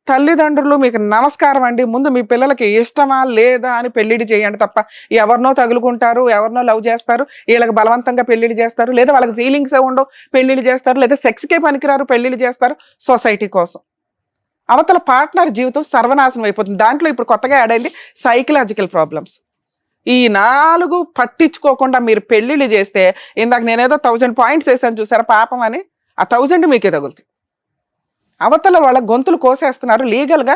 తల్లిదండ్రులు మీకు నమస్కారం అండి, ముందు మీ పిల్లలకి ఇష్టమా లేదా అని పెళ్లిడి చేయండి తప్ప ఎవరినో తగులుకుంటారు, ఎవరినో లవ్ చేస్తారు, వీళ్ళకి బలవంతంగా పెళ్లిడి చేస్తారు, లేదా వాళ్ళకి ఫీలింగ్స్ ఉండవు పెళ్లిళ్ళు చేస్తారు, లేదా సెక్స్కే పనికిరారు పెళ్లిళ్ళు చేస్తారు సొసైటీ కోసం. అవతల పార్ట్నర్ జీవితం సర్వనాశనం అయిపోతుంది. దాంట్లో ఇప్పుడు కొత్తగా యాడ్ అయింది సైకలాజికల్ ప్రాబ్లమ్స్. ఈ 4 పట్టించుకోకుండా మీరు పెళ్లిళ్ళు చేస్తే, ఇందాక నేనేదో 1000 పాయింట్స్ వేసాను చూసారా పాపం అని, ఆ 1000 మీకే తగులుతాయి. అవతల వాళ్ళ గొంతులు కోసేస్తున్నారు, లీగల్గా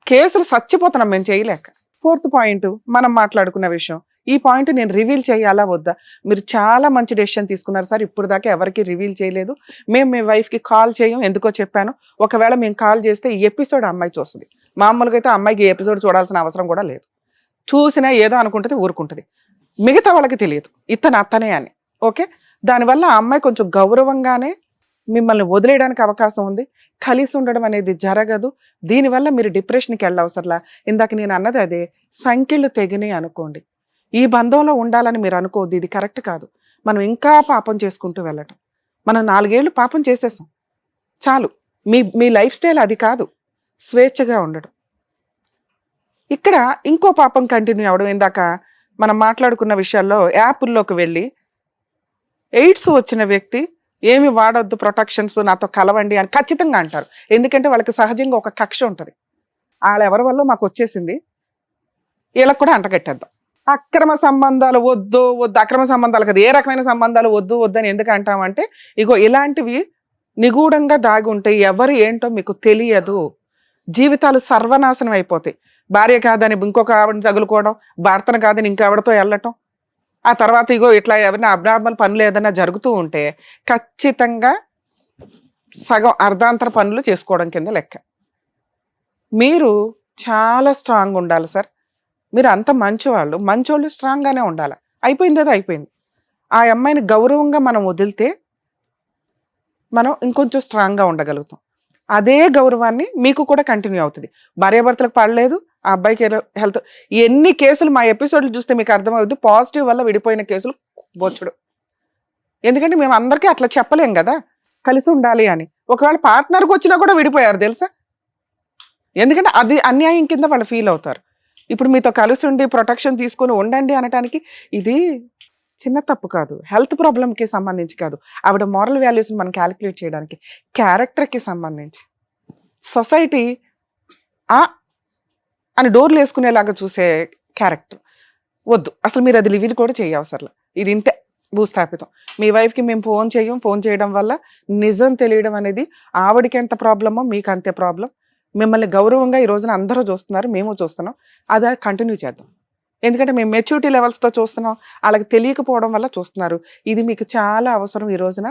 కేసులు చచ్చిపోతున్నాం మేము చేయలేక. 4th పాయింట్ మనం మాట్లాడుకున్న విషయం. ఈ పాయింట్ నేను రివీల్ చేయాలా వద్దా? మీరు చాలా మంచి డెసిషన్ తీసుకున్నారు సార్, ఇప్పుడు దాకా ఎవరికి రివీల్ చేయలేదు. మేము మీ వైఫ్కి కాల్ చేయం, ఎందుకో చెప్పాను. ఒకవేళ మేము కాల్ చేస్తే ఈ ఎపిసోడ్ అమ్మాయి చూస్తుంది. మామూలుగా అయితే అమ్మాయికి ఈ ఎపిసోడ్ చూడాల్సిన అవసరం కూడా లేదు. చూసినా ఏదో అనుకుంటుంది, ఊరుకుంటుంది. మిగతా వాళ్ళకి తెలియదు ఇతను అత్తనే అని. ఓకే, దానివల్ల ఆ అమ్మాయి కొంచెం గౌరవంగానే మిమ్మల్ని వదిలేయడానికి అవకాశం ఉంది. కలిసి ఉండడం అనేది జరగదు. దీనివల్ల మీరు డిప్రెషన్కి వెళ్ళవసరలా. ఇందాక నేను అన్నది అదే, సంఖ్యలు తెగినాయి అనుకోండి, ఈ బంధంలో ఉండాలని మీరు అనుకోవద్దు, ఇది కరెక్ట్ కాదు. మనం ఇంకా పాపం చేసుకుంటూ వెళ్ళటం. మనం 4 ఏళ్ళు పాపం చేసేసాం, చాలు. మీ లైఫ్ స్టైల్ అది కాదు, స్వేచ్ఛగా ఉండడం. ఇక్కడ ఇంకో పాపం కంటిన్యూ అవ్వడం. ఇందాక మనం మాట్లాడుకున్న విషయాల్లో యాప్ల్లోకి వెళ్ళి ఎయిడ్స్ వచ్చిన వ్యక్తి ఏమి వాడొద్దు, ప్రొటెక్షన్స్ నాతో కలవండి అని ఖచ్చితంగా అంటారు. ఎందుకంటే వాళ్ళకి సహజంగా ఒక కక్ష ఉంటుంది, వాళ్ళ ఎవరి వల్ల మాకు వచ్చేసింది, వీళ్ళకి కూడా అంటగట్టేద్దాం. అక్రమ సంబంధాలు వద్దు, అక్రమ సంబంధాలు కదా, ఏ రకమైన సంబంధాలు వద్దు అని ఎందుకు అంటామంటే, ఇగో ఇలాంటివి నిగూఢంగా దాగి ఉంటాయి, ఎవరు ఏంటో మీకు తెలియదు, జీవితాలు సర్వనాశనం అయిపోతాయి. భార్య కాదని ఇంకొక ఆవిడని తగులుకోవడం, భర్తను కాదని ఇంకెవరితో వెళ్ళటం, ఆ తర్వాత ఇగో ఇట్లా ఎవరైనా అబ్నార్మల్ పనులు ఏదైనా జరుగుతూ ఉంటే ఖచ్చితంగా సగం అర్ధాంతర పనులు చేసుకోవడం కింద లెక్క. మీరు చాలా స్ట్రాంగ్ ఉండాలి సార్. మీరు అంత మంచోళ్ళు స్ట్రాంగ్గానే ఉండాలి. అయిపోయింది అది అయిపోయింది. ఆ అమ్మాయిని గౌరవంగా మనం వదిలితే మనం ఇంకొంచెం స్ట్రాంగ్గా ఉండగలుగుతాం. అదే గౌరవాన్ని మీకు కూడా కంటిన్యూ అవుతుంది. భార్యాభర్తలకు పడలేదు, ఆ అబ్బాయికి హెల్త్, ఎన్ని కేసులు మా ఎపిసోడ్లు చూస్తే మీకు అర్థమవుతుంది. పాజిటివ్ వల్ల విడిపోయిన కేసులు బొచ్చుడు. ఎందుకంటే మేము అందరికీ అట్లా చెప్పలేం కదా కలిసి ఉండాలి అని. ఒకవేళ పార్ట్నర్కి వచ్చినా కూడా విడిపోయారు తెలుసా, ఎందుకంటే అది అన్యాయం కింద వాళ్ళు ఫీల్ అవుతారు. ఇప్పుడు మీతో కలిసి ఉండి ప్రొటెక్షన్ తీసుకొని ఉండండి అనటానికి ఇది చిన్న తప్పు కాదు, హెల్త్ ప్రాబ్లంకి సంబంధించి కాదు, ఆవిడ మారల్ వాల్యూస్ని మనం క్యాలిక్యులేట్ చేయడానికి, క్యారెక్టర్కి సంబంధించి. సొసైటీ అని డోర్లు వేసుకునేలాగా చూసే క్యారెక్టర్ వద్దు అసలు. మీరు అది లివిల్ కూడా చేయవసరలా, ఇది ఇంతే భూస్థాపితం. మీ వైఫ్కి మేము ఫోన్ చేయడం వల్ల నిజం తెలియడం అనేది ఆవిడకి ఎంత ప్రాబ్లమో మీకు అంతే ప్రాబ్లం. మిమ్మల్ని గౌరవంగా ఈ రోజున అందరూ చూస్తున్నారు, మేము చూస్తున్నాం, అదే కంటిన్యూ చేద్దాం. ఎందుకంటే మేము మెచ్యూరిటీ లెవెల్స్తో చూస్తున్నాం, వాళ్ళకి తెలియకపోవడం వల్ల చూస్తున్నారు. ఇది మీకు చాలా అవసరం ఈ రోజున,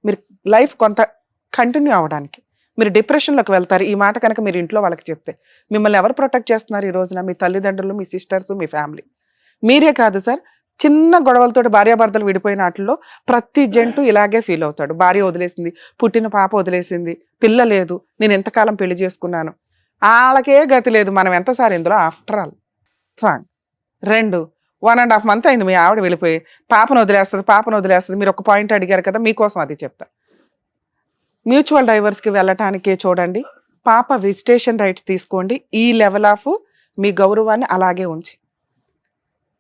మీరు లైఫ్ కొంత కంటిన్యూ అవ్వడానికి. మీరు డిప్రెషన్లోకి వెళ్తారు ఈ మాట కనుక మీరు ఇంట్లో వాళ్ళకి చెప్తే. మిమ్మల్ని ఎవరు ప్రొటెక్ట్ చేస్తున్నారు ఈ రోజున? మీ తల్లిదండ్రులు, మీ సిస్టర్స్, మీ ఫ్యామిలీ. మీరే కాదు సార్, చిన్న గొడవలతో భార్యాభర్తలు విడిపోయిన వాటిల్లో ప్రతి జంటు ఇలాగే ఫీల్ అవుతాడు. భార్య వదిలేసింది, పుట్టిన పాప వదిలేసింది, పిల్ల లేదు, నేను ఎంతకాలం పెళ్లి చేసుకున్నాను, వాళ్ళకే గతి లేదు. మనం ఎంతసారి ఇందులో ఆఫ్టర్ ఆల్ స్ట్రాంగ్. 2, 1.5 month అయింది మీ ఆవిడ వెళ్ళిపోయి, పాపను వదిలేస్తుంది. మీరు ఒక పాయింట్ అడిగారు కదా, మీకోసం అది చెప్తా. మ్యూచువల్ డైవర్స్కి వెళ్ళటానికే చూడండి, పాప విజిటేషన్ రైట్స్ తీసుకోండి. ఈ లెవెల్ ఆఫ్ మీ గౌరవాన్ని అలాగే ఉంచి,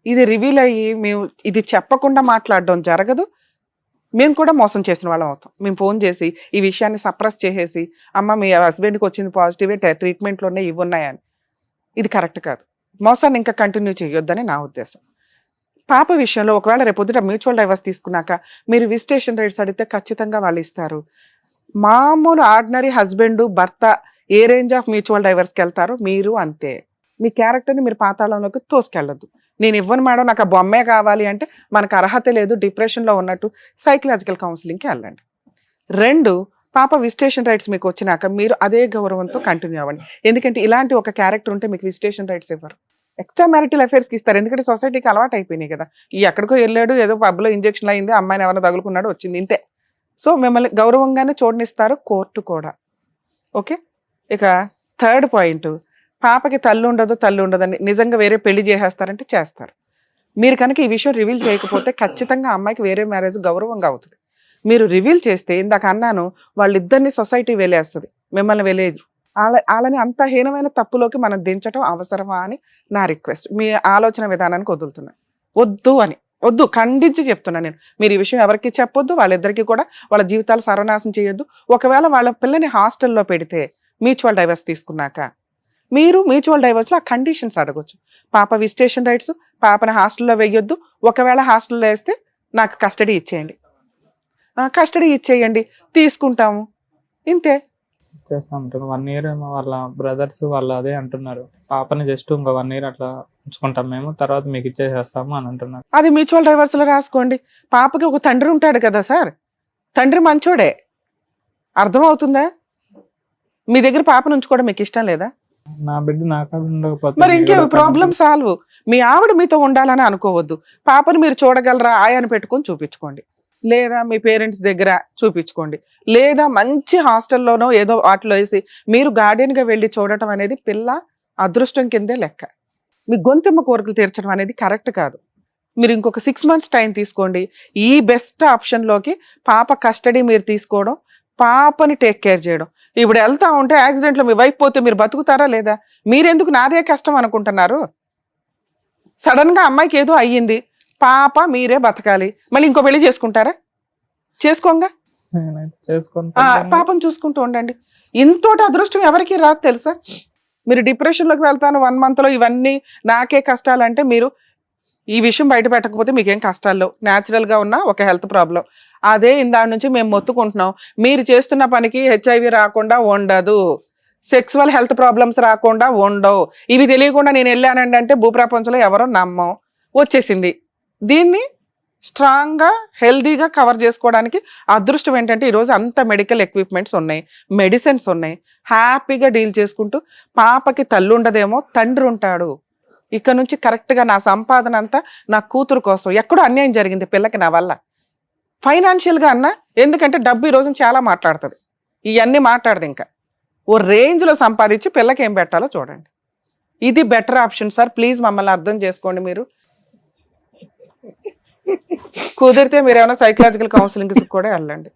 ఇది రివీల్ అయ్యి మేము ఇది చెప్పకుండా మాట్లాడడం జరగదు. మేము కూడా మోసం చేసిన వాళ్ళం అవుతాం. మేము ఫోన్ చేసి ఈ విషయాన్ని సప్రెస్ చేసేసి, అమ్మ మీ హస్బెండ్కి వచ్చింది పాజిటివే, ట్రీట్మెంట్లో ఉన్నాయి, ఇవి ఉన్నాయని. ఇది కరెక్ట్ కాదు. మోసాన్ని ఇంకా కంటిన్యూ చేయొద్దని నా ఉద్దేశం. పాప విషయంలో ఒకవేళ రేపొద్దుట మ్యూచువల్ డైవర్స్ తీసుకున్నాక మీరు విజిటేషన్ రైట్స్ అడిగితే ఖచ్చితంగా వాళ్ళు ఇస్తారు. మామూలు ఆర్డినరీ హస్బెండ్ భర్త ఏ రేంజ్ ఆఫ్ మ్యూచువల్ డైవర్స్కి వెళ్తారో మీరు అంతే. మీ క్యారెక్టర్ని మీరు పాతాళంలోకి తోసుకెళ్ళొద్దు. నేను ఇవ్వను మేడం, నాకు ఆ బొమ్మే కావాలి అంటే మనకు అర్హత లేదు, డిప్రెషన్లో ఉన్నట్టు సైకలాజికల్ కౌన్సిలింగ్కి వెళ్ళండి. 2, పాప విజిటేషన్ రైట్స్ మీకు వచ్చినాక మీరు అదే గౌరవంతో కంటిన్యూ అవ్వండి. ఎందుకంటే ఇలాంటి ఒక క్యారెక్టర్ ఉంటే మీకు విజిటేషన్ రైట్స్ ఇవ్వరు, ఎక్స్ట్రా మ్యారిటల్ అఫైర్స్కి ఇస్తారు. ఎందుకంటే సొసైటీకి అలవాటు అయిపోయినాయి కదా, ఈ ఎక్కడికో వెళ్ళాడు, ఏదో పబ్లో ఇంజెక్షన్ అయింది, అమ్మాయిని ఎవరైనా తగులుకున్నాడు, వచ్చింది, ఇంతే. సో మిమ్మల్ని గౌరవంగానే చూడనిస్తారు కోర్టు కూడా. ఓకే. ఇక 3rd పాయింట్, పాపకి తల్లి ఉండదని నిజంగా వేరే పెళ్లి చేసేస్తారంటే చేస్తారు. మీరు కనుక ఈ విషయం రివీల్ చేయకపోతే ఖచ్చితంగా అమ్మాయికి వేరే మ్యారేజ్ గౌరవంగా అవుతుంది. మీరు రివీల్ చేస్తే ఇందాక అన్నాను, వాళ్ళిద్దరిని సొసైటీ వెలేస్తుంది, మిమ్మల్ని వెలేదు. వాళ్ళని అంత హీనమైన తప్పులోకి మనం దించడం అవసరమా అని నా రిక్వెస్ట్. మీ ఆలోచన విధానానికి వదులుతున్నా, వద్దు ఖండించి చెప్తున్నా నేను. మీరు ఈ విషయం ఎవరికి చెప్పొద్దు, వాళ్ళిద్దరికీ కూడా వాళ్ళ జీవితాలు సర్వనాశనం చేయొద్దు. ఒకవేళ వాళ్ళ పిల్లని హాస్టల్లో పెడితే మ్యూచువల్ డైవర్స్ తీసుకున్నాక మీరు మ్యూచువల్ డైవర్స్లో ఆ కండిషన్స్ అడగొచ్చు. పాప విజిటేషన్ రైట్స్, పాపని హాస్టల్లో వేయొద్దు, ఒకవేళ హాస్టల్లో వేస్తే నాకు కస్టడీ ఇచ్చేయండి, తీసుకుంటాము, ఇంతే. చేస్తా ఉంటారు. 1 year ఏమో వాళ్ళ బ్రదర్స్ వాళ్ళు అదే అంటున్నారు, పాపని జస్ట్ ఇంకా 1 year అట్లా ఉంచుకుంటాం మేము, తర్వాత మీకు ఇచ్చేసేస్తాము అని అంటున్నారు. అది మ్యూచువల్ డైవర్స్లో రాసుకోండి. పాపకి ఒక తండ్రి ఉంటాడు కదా సార్, తండ్రి మంచోడే, అర్థమవుతుందా? మీ దగ్గర పాపను ఉంచుకోవడం మీకు ఇష్టం లేదా? నా బిడ్డ నాకు ఉండకపోతే మరి ఇంకే ప్రాబ్లం సాల్వ్. మీ ఆవిడ మీతో ఉండాలని అనుకోవద్దు, పాపను మీరు చూడగలరా ఆయాని పెట్టుకొని చూపించుకోండి, లేదా మీ పేరెంట్స్ దగ్గర చూపించుకోండి, లేదా మంచి హాస్టల్లోనో ఏదో వాటిలో వేసి మీరు గార్డియన్గా వెళ్ళి చూడటం అనేది పిల్ల అదృష్టం కిందే లెక్క. మీ గొంతెమ్మ కోరికలు తీర్చడం అనేది కరెక్ట్ కాదు. మీరు ఇంకొక 6 months టైం తీసుకోండి. ఈ బెస్ట్ ఆప్షన్లోకి పాప కస్టడీ మీరు తీసుకోవడం, పాపని టేక్ కేర్ చేయడం. ఇప్పుడు వెళ్తా ఉంటే యాక్సిడెంట్లో మీ వైఫ్ పోతే మీరు బతుకుతారా లేదా? మీరెందుకు నాదే కష్టం అనుకుంటున్నారు? సడన్గా అమ్మాయికి ఏదో అయ్యింది, పాప మీరే బతకాలి, మళ్ళీ ఇంకో పెళ్లి చేసుకుంటారా? చేసుకోంగా, పాపం చూసుకుంటూ ఉండండి. ఇంతోటి అదృష్టం ఎవరికి రాదు తెలుసా? మీరు డిప్రెషన్లోకి వెళ్తాను 1 monthలో ఇవన్నీ నాకే కష్టాలు అంటే, మీరు ఈ విషయం బయట పెట్టకపోతే మీకేం కష్టాల్లో న్యాచురల్గా ఉన్న ఒక హెల్త్ ప్రాబ్లం అదే ఇందాక నుంచి మేము మొత్తుకుంటున్నాం. మీరు చేస్తున్న పనికి HIV రాకుండా ఉండదు, సెక్సువల్ హెల్త్ ప్రాబ్లమ్స్ రాకుండా ఉండవు. ఇవి తెలియకుండా నేను వెళ్ళానండి అంటే భూప్రపంచంలో ఎవరో నమ్మం, వచ్చేసింది. దీన్ని స్ట్రాంగ్గా హెల్దీగా కవర్ చేసుకోవడానికి అదృష్టం ఏంటంటే ఈరోజు అంత మెడికల్ ఎక్విప్మెంట్స్ ఉన్నాయి, మెడిసిన్స్ ఉన్నాయి, హ్యాపీగా డీల్ చేసుకుంటూ పాపకి తల్లి ఉండదేమో తండ్రి ఉంటాడు. ఇక్కడ నుంచి కరెక్ట్గా నా సంపాదన అంతా నా కూతురు కోసం. ఎక్కడో అన్యాయం జరిగింది పిల్లకి నా వల్ల, ఫైనాన్షియల్గా అన్నా, ఎందుకంటే డబ్బు ఈ రోజు చాలా మాట్లాడుతుంది, ఇవన్నీ మాట్లాడదు. ఇంకా ఓ రేంజ్లో సంపాదించి పిల్లకి ఏం పెట్టాలో చూడండి. ఇది బెటర్ ఆప్షన్ సార్, ప్లీజ్ మమ్మల్ని అర్థం చేసుకోండి. మీరు కుదిరితే మీరు ఏమైనా సైకలాజికల్ కౌన్సిలింగ్ కూడా వెళ్ళండి.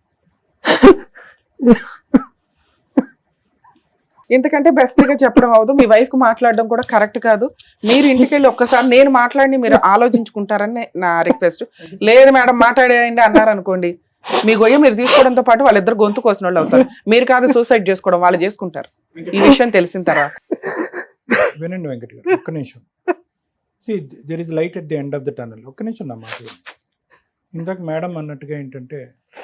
ఇంతకంటే బెస్ట్గా చెప్పడం అవదు. మీ వైఫ్కి మాట్లాడడం కూడా కరెక్ట్ కాదు. మీరు ఇంటికి వెళ్ళి ఒక్కసారి నేను మాట్లాడి మీరు ఆలోచించుకుంటారని నా రిక్వెస్ట్. లేదు మేడం మాట్లాడేయండి అన్నారనుకోండి, మీ గొయ్య మీరు తీసుకోవడంతో పాటు వాళ్ళిద్దరు గొంతు కోసిన వాళ్ళు అవుతారు. మీరు కాదు సూసైడ్ చేసుకోవడం, వాళ్ళు చేసుకుంటారు. ఈ విషయం తెలిసిన తర్వాత వినండి వెంకట్ గారు, ఒక్క నిమిషం. See, there is light at the end of the tunnel. ఒక్క నిమిషం నా మాట. ఇందాక మేడం అన్నట్టుగా ఏంటంటే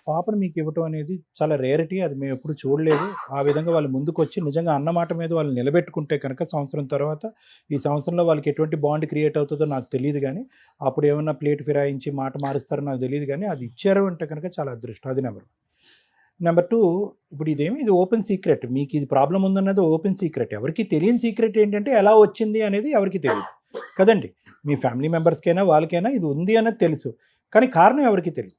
పాపను మీకు ఇవ్వటం అనేది చాలా రేరిటీ, అది మేము ఎప్పుడు చూడలేదు. ఆ విధంగా వాళ్ళు ముందుకు వచ్చి నిజంగా అన్నమాట మీద వాళ్ళు నిలబెట్టుకుంటే కనుక సంవత్సరం తర్వాత, ఈ సంవత్సరంలో వాళ్ళకి ఎటువంటి బాండ్ క్రియేట్ అవుతుందో నాకు తెలియదు, కానీ అప్పుడు ఏమన్నా ప్లేట్ ఫిరాయించి మాట మారుస్తారో నాకు తెలియదు, కానీ అది ఇచ్చారు అంటే కనుక చాలా అదృష్టం. అది నెంబర్ 2, ఇప్పుడు ఇది ఓపెన్ సీక్రెట్. మీకు ఇది ప్రాబ్లం ఉందన్నది ఓపెన్ సీక్రెట్. ఎవరికి తెలియని సీక్రెట్ ఏంటంటే ఎలా వచ్చింది అనేది ఎవరికి తెలియదు కదండి. మీ ఫ్యామిలీ మెంబర్స్కైనా వాళ్ళకైనా ఇది ఉంది అన్నది తెలుసు, కానీ కారణం ఎవరికి తెలియదు.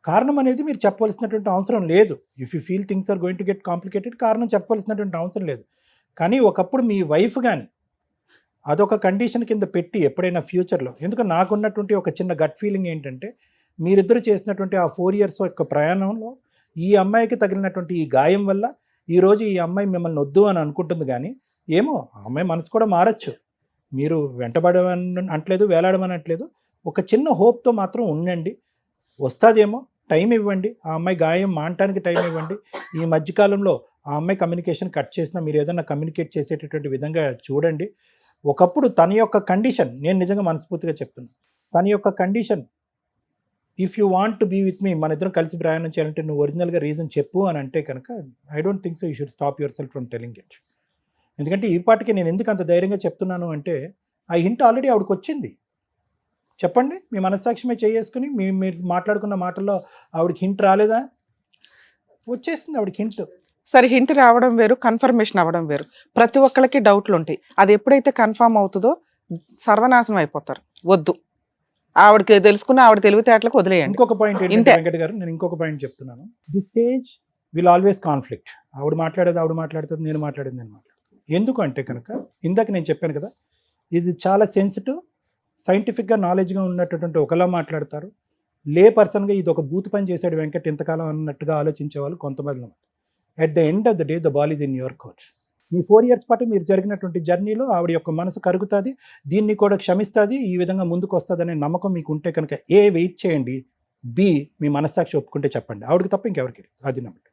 కారణం అనేది మీరు చెప్పవలసినటువంటి అవసరం లేదు. If you feel things are going to get complicated, కారణం చెప్పవలసినటువంటి అవసరం లేదు. కానీ ఒకప్పుడు మీ వైఫ్ కానీ అదొక కండిషన్ కింద పెట్టి ఎప్పుడైనా ఫ్యూచర్లో, ఎందుకంటే నాకున్నటువంటి ఒక చిన్న గట్ ఫీలింగ్ ఏంటంటే మీరిద్దరు చేసినటువంటి ఆ 4 years యొక్క ప్రయాణంలో ఈ అమ్మాయికి తగిలినటువంటి ఈ గాయం వల్ల ఈ రోజు ఈ అమ్మాయి మిమ్మల్ని వద్దు అని అనుకుంటుంది, కానీ ఏమో ఆ అమ్మాయి మనసు కూడా మారచ్చు. మీరు వెంటబడమని అంటలేదు, వేలాడమని అంటలేదు. ఒక చిన్న హోప్తో మాత్రం ఉండండి, వస్తుందేమో, టైం ఇవ్వండి. ఆ అమ్మాయి గాయం మానటానికి టైం ఇవ్వండి. ఈ మధ్యకాలంలో ఆ అమ్మాయి కమ్యూనికేషన్ కట్ చేసినా మీరు ఏదైనా కమ్యూనికేట్ చేసేటటువంటి విధంగా చూడండి. ఒకప్పుడు తన యొక్క కండిషన్, నేను నిజంగా మనస్ఫూర్తిగా చెప్తున్నాను, తన యొక్క condition, if you want to be with me, మన ఇద్దరం కలిసి ప్రయాణం చేయాలంటే నువ్వు ఒరిజినల్గా రీజన్ చెప్పు అని అంటే కనుక I don't think so you should stop your self from telling it. ఎందుకంటే ఈ పాటికి నేను ఎందుకు అంత ధైర్యంగా చెప్తున్నాను అంటే ఆ హింట్ ఆల్రెడీ ఆవిడకి వచ్చింది. చెప్పండి, మీ మనస్సాక్షిమే చేసుకుని మీరు మాట్లాడుకున్న మాటల్లో ఆవిడకి హింట్ రాలేదా? వచ్చేసింది ఆవిడకి హింట్. సరే, హింట్ రావడం వేరు, కన్ఫర్మేషన్ అవ్వడం వేరు. ప్రతి ఒక్కరికి డౌట్లు ఉంటాయి. అది ఎప్పుడైతే కన్ఫర్మ్ అవుతుందో సర్వనాశనం అయిపోతారు. వద్దు, ఆవిడకి తెలుసుకున్న ఆవిడ తెలివితేటలకు వదిలేయండి. ఇంకొక పాయింట్ ఏంటంటే ఇంతే. వెంకట గారు, నేను ఇంకొక పాయింట్ చెప్తున్నాను. The stage will always conflict. ఆవిడ మాట్లాడేది ఆవిడ మాట్లాడుతుంది, నేను మాట్లాడేది నేను మాట్లాడుతాను. ఎందుకు అంటే కనుక ఇందాక నేను చెప్పాను కదా, ఇది చాలా సెన్సిటివ్, సైంటిఫిక్గా నాలెడ్జ్గా ఉన్నటువంటి ఒకలా మాట్లాడతారు. లే పర్సన్గా ఇది ఒక బూత్ పని చేశాడు వెంకట్ ఇంతకాలం అన్నట్టుగా ఆలోచించే వాళ్ళు కొంతమంది. At the end of the day the ball is in your coach. Me 4 years పాటు మీరు జరిగినటువంటి జర్నీలో ఆవిడ యొక్క మనసు కరుగుతుంది, దీన్ని కూడా క్షమిస్తుంది, ఈ విధంగా ముందుకు వస్తుంది అనే నమ్మకం మీకు ఉంటే కనుక ఏ వెయిట్ చేయండి, బి మీ మనస్సాక్షి ఒప్పుకుంటే చెప్పండి, ఆవిడకి తప్ప ఇంకెవరికి లేదు. అది నమ్మకం.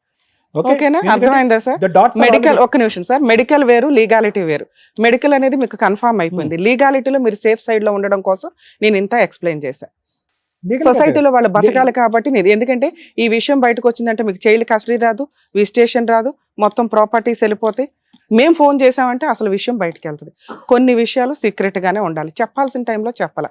ఓకేనా? అర్థమైందా సార్? మెడికల్, ఒక్క నిమిషం సార్, మెడికల్ వేరు, లీగాలిటీ వేరు. మెడికల్ అనేది మీకు కన్ఫర్మ్ అయిపోయింది. లీగాలిటీలో మీరు సేఫ్ సైడ్ లో ఉండడం కోసం నేను ఇంత ఎక్స్ప్లెయిన్ చేశాను. సొసైటీలో వాళ్ళు బతకాలి కాబట్టి ఎందుకంటే ఈ విషయం బయటకు వచ్చిందంటే మీకు చైల్డ్ కస్టడీ రాదు, విజిటేషన్ రాదు, మొత్తం ప్రాపర్టీస్ వెళ్ళిపోతాయి. మేము ఫోన్ చేసామంటే అసలు విషయం బయటకు వెళ్తుంది. కొన్ని విషయాలు సీక్రెట్ గానే ఉండాలి, చెప్పాల్సిన టైంలో చెప్పాల.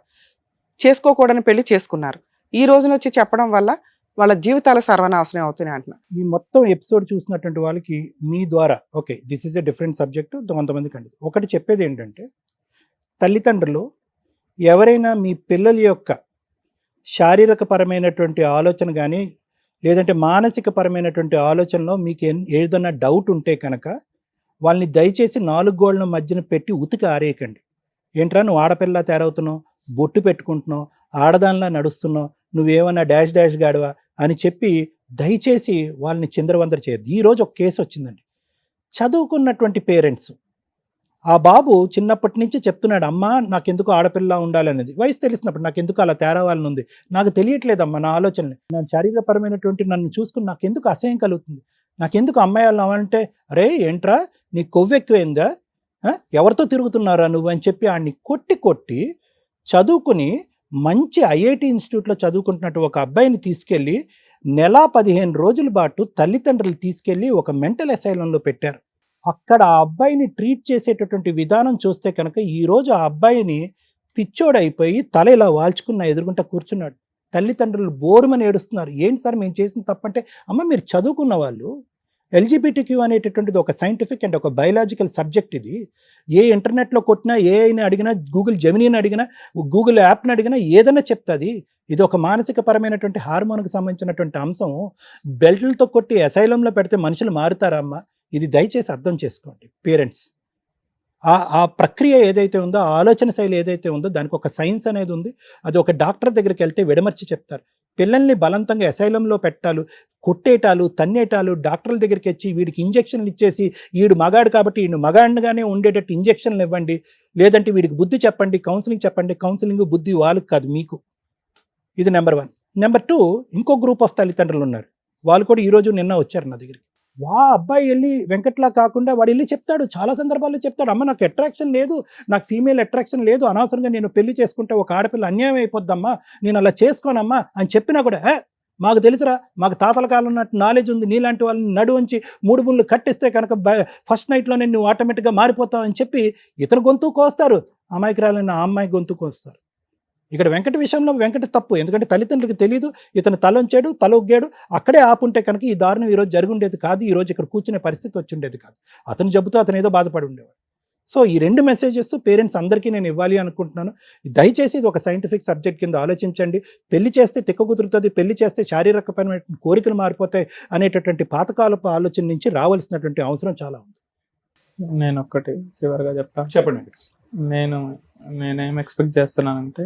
చేసుకోకూడని పెళ్లి చేసుకున్నారు, ఈ రోజున వచ్చి చెప్పడం వల్ల వాళ్ళ జీవితాలు సర్వనాశనం అవుతున్నాయి అంటున్నా. ఈ మొత్తం ఎపిసోడ్ చూసినటువంటి వాళ్ళకి మీ ద్వారా okay this is a different subject కొంతమందికి అండి. ఒకటి చెప్పేది ఏంటంటే, తల్లిదండ్రులు ఎవరైనా మీ పిల్లల యొక్క శారీరక పరమైనటువంటి ఆలోచన కానీ లేదంటే మానసిక పరమైనటువంటి ఆలోచనలో మీకు ఏదైనా డౌట్ ఉంటే కనుక వాళ్ళని దయచేసి 4 గోళ్ల మధ్యన పెట్టి ఉతికి ఆరేయకండి. ఏంట్రా నువ్వు ఆడపిల్ల తయారవుతున్నావు, బొట్టు పెట్టుకుంటున్నావు, ఆడదానిలా నడుస్తున్నావు, నువ్వేమన్నా డాష్ డాష్ గాడివా అని చెప్పి దయచేసి వాళ్ళని చిందరవందర చేయద్దు. ఈరోజు ఒక కేసు వచ్చిందండి. చదువుకున్నటువంటి పేరెంట్స్, ఆ బాబు చిన్నప్పటి నుంచి చెప్తున్నాడు, అమ్మ నాకెందుకు ఆడపిల్ల ఉండాలనేది. వయసు తెలిసినప్పుడు నాకెందుకు అలా తేరావాలని ఉంది, నాకు తెలియట్లేదమ్మా నా ఆలోచనలు, నా శారీరపరమైనటువంటి నన్ను చూసుకుని నాకెందుకు అసహ్యం కలుగుతుంది, నాకెందుకు అమ్మాయి వాళ్ళు అవంటే, అరే ఏంట్రా నీ కొవ్వు ఎక్కువైందా, ఎవరితో తిరుగుతున్నారా నువ్వు అని చెప్పి ఆడిని కొట్టి చదువుకుని మంచి ఐఐటి ఇన్స్టిట్యూట్లో చదువుకుంటున్నట్టు ఒక అబ్బాయిని తీసుకెళ్ళి 15 రోజుల పాటు తల్లిదండ్రులు తీసుకెళ్ళి ఒక మెంటల్ అసైలంలో పెట్టారు. అక్కడ ఆ అబ్బాయిని ట్రీట్ చేసేటటువంటి విధానం చూస్తే కనుక ఈరోజు ఆ అబ్బాయిని పిచ్చోడైపోయి తల ఇలా వాల్చుకున్న ఎదురుగుంటా కూర్చున్నాడు. తల్లిదండ్రులు బోరుమని ఏడుస్తున్నారు. ఏంటి సార్ మేము చేసిన తప్పంటే, అమ్మ మీరు చదువుకున్న వాళ్ళు, ఎల్జిబిటిక్యూ అనేటటువంటిది ఒక సైంటిఫిక్ అండ్ ఒక బయలాజికల్ సబ్జెక్ట్. ఇది ఏ ఇంటర్నెట్లో కొట్టినా, ఏఐని అడిగినా, గూగుల్ జెమినీని అడిగినా, గూగుల్ యాప్ని అడిగినా ఏదైనా చెప్తుంది. ఇది ఒక మానసిక పరమైనటువంటి హార్మోన్కి సంబంధించినటువంటి అంశం. బెల్ట్లతో కొట్టి అసైలంలో పెడితే మనుషులు మారుతారమ్మా. ఇది దయచేసి అర్థం చేసుకోండి పేరెంట్స్. ఆ ప్రక్రియ ఏదైతే ఉందో, ఆ ఆలోచన శైలి ఏదైతే ఉందో దానికి ఒక సైన్స్ అనేది ఉంది. అది ఒక డాక్టర్ దగ్గరికి వెళ్తే విడమర్చి చెప్తారు. పిల్లల్ని బలవంతంగా అసైలంలో పెట్టాలు, కొట్టేటాలు, తన్నేటాలు, డాక్టర్ల దగ్గరికి వచ్చి వీడికి ఇంజక్షన్లు ఇచ్చేసి వీడు మగాడు కాబట్టి వీడు మగాడిగానే ఉండేటట్టు ఇంజక్షన్లు ఇవ్వండి, లేదంటే వీడికి బుద్ధి చెప్పండి, కౌన్సిలింగ్ చెప్పండి. కౌన్సిలింగ్ బుద్ధి వాళ్ళకి కాదు, మీకు. ఇది నెంబర్ 1. నెంబర్ 2, ఇంకో గ్రూప్ ఆఫ్ తల్లిదండ్రులు ఉన్నారు. వాళ్ళు కూడా ఈరోజు నిన్న వచ్చారు నా దగ్గరికి. అబ్బాయి వెళ్ళి వెంకట్లా కాకుండా వాడు వెళ్ళి చెప్తాడు, చాలా సందర్భాల్లో చెప్తాడు, అమ్మ నాకు అట్రాక్షన్ లేదు, నాకు ఫీమేల్ అట్రాక్షన్ లేదు, అనవసరంగా నేను పెళ్లి చేసుకుంటే ఒక ఆడపిల్ల అన్యాయం అయిపోద్దమ్మా, నేను అలా చేసుకోనమ్మా అని చెప్పినా కూడా, మాకు తెలుసురా, మాకు తాతల కాలం ఉన్నట్టు నాలెడ్జ్ ఉంది, నీలాంటి వాళ్ళని నడువంచి 3 ముళ్ళు కట్టిస్తే కనుక ఫస్ట్ నైట్లోనే నువ్వు ఆటోమేటిక్గా మారిపోతావు అని చెప్పి ఇతను గొంతు కోస్తారు, అమాయకురాలైన ఆ అమ్మాయి గొంతు కోస్తారు. ఇక్కడ వెంకట విషయంలో వెంకట తప్పు, ఎందుకంటే తల్లిదండ్రులకు తెలియదు, ఇతను తలొంచాడు, తల ఒగ్గాడు, అక్కడే ఆపుంటే కనుక ఈ దారుణం ఈరోజు జరుగుండేది కాదు, ఈరోజు ఇక్కడ కూర్చునే పరిస్థితి వచ్చి ఉండేది కాదు. అతను జబ్బుతో అతను ఏదో బాధపడి ఉండేవాడు. సో ఈ 2 మెసేజెస్ పేరెంట్స్ అందరికీ నేను ఇవ్వాలి అనుకుంటున్నాను. దయచేసి ఇది ఒక సైంటిఫిక్ సబ్జెక్ట్ కింద ఆలోచించండి. పెళ్లి చేస్తే తిక్క కుదురుతుంది, పెళ్లి చేస్తే శారీరకపరమైన కోరికలు మారిపోతాయి అనేటటువంటి పాతకాలపు ఆలోచన నుంచి రావాల్సినటువంటి అవసరం చాలా ఉంది. నేను ఒక్కటి చివరిగా చెప్తాను. చెప్పండి. నేనేం ఎక్స్పెక్ట్ చేస్తున్నానంటే,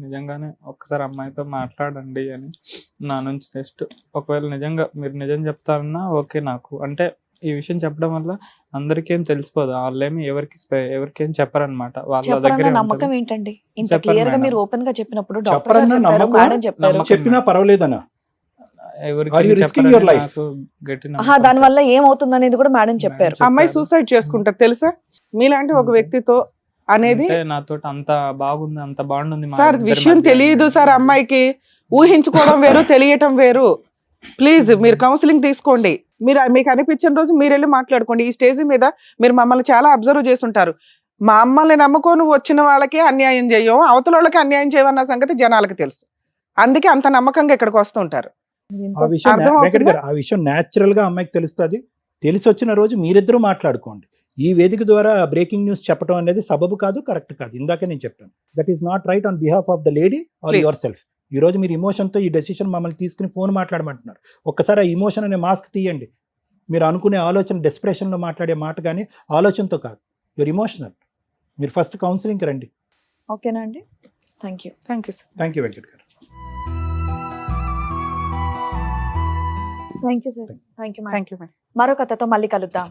నిజంగానే ఒక్కసారి అమ్మాయితో మాట్లాడండి అని నా నుంచి. జస్ట్ ఒకవేళ నిజంగా మీరు నిజం చెప్తారన్నా ఓకే, నాకు అంటే ఈ విషయం చెప్పడం వల్ల అందరికేం తెలిసిపోదు. వాళ్ళేమి ఎవరికేం చెప్పరనమాట. వాళ్ళ చెప్పరన్న దగ్గరే నమ్మకం ఉంటది. ఏంటండి? ఇంత చెప్పరు క్లియర్ గా మేడం. మీరు ఓపెన్ గా చెప్పినప్పుడు డాక్టర్ చెప్పరన్న గారు చెప్పారు, నమ్మకం, మేడం చెప్పారు. నమ్మకం. చెప్పినా పర్వాలేదనా? ఎవరికి Are you risking చెప్పరని your life? నాకు గట్టి ఆహా, నమ్మకం. దాని వల్ల ఏమవుతుంది అనేది కూడా మేడం చెప్పారు. చెప్పారు. అమ్మాయి సూసైడ్ చేసుకుంటారు తెలుసా? మీలాంటి ఒక వ్యక్తితో అనేది అంటే నాతో అంత బాగుంది, అంత బాగుంది మా సార్ ఇద్దరి విషయం మధ్య తెలియదు అనేది. సార్ అమ్మాయికి. ఊహించుకోవడం వేరు, తెలియటం వేరు. ప్లీజ్ మీరు కౌన్సిలింగ్ తీసుకోండి. మీరు మీకు అనిపించిన రోజు మీరు వెళ్ళి మాట్లాడుకోండి. ఈ స్టేజ్ మీద మీరు మమ్మల్ని చాలా అబ్జర్వ్ చేస్తుంటారు. మా అమ్మల్ని నమ్ముకొని వచ్చిన వాళ్ళకే అన్యాయం చేయం, అవతల వాళ్ళకి అన్యాయం చేయమన్న సంగతి జనాలకు తెలుసు. అందుకే అంత నమ్మకంగా ఇక్కడికి వస్తుంటారు. ఆ విషయం అర్థమవుతుందా? వెంకట్ గారు, ఆ విషయం న్యాచురల్ గా అమ్మాయికి తెలుస్తుంది. తెలిసి వచ్చిన రోజు మీరిద్దరూ మాట్లాడుకోండి. ఈ వేదిక ద్వారా బ్రేకింగ్ న్యూస్ చెప్పడం అనేది సబబు కాదు, కరెక్ట్ కాదు. ఇందాకే నేను చెప్పాను, that is not right on behalf of the lady or Please. Yourself. ఈ రోజు మీరు ఇమోషన్ తో ఈ డెసిషన్ మమ్మల్ని తీసుకుని ఫోన్ మాట్లాడమంటున్నారు. ఒక్కసారి ఆ ఇమోషన్ అనే మాస్క్ తీయండి. మీరు అనుకునే ఆలోచన డెస్పిరేషన్ లో మాట్లాడే మాట కానీ ఆలోచనతో కాదు, యువర్ ఇమోషనల్. మీరు ఫస్ట్ కౌన్సిలింగ్ రండి. ఓకేనా అండి? Thank you. Thank you sir. Thank you Venkat గారు. Thank you sir. Thank you madam. Thank you madam. మరో కథతో మళ్ళీ కలుద్దాం.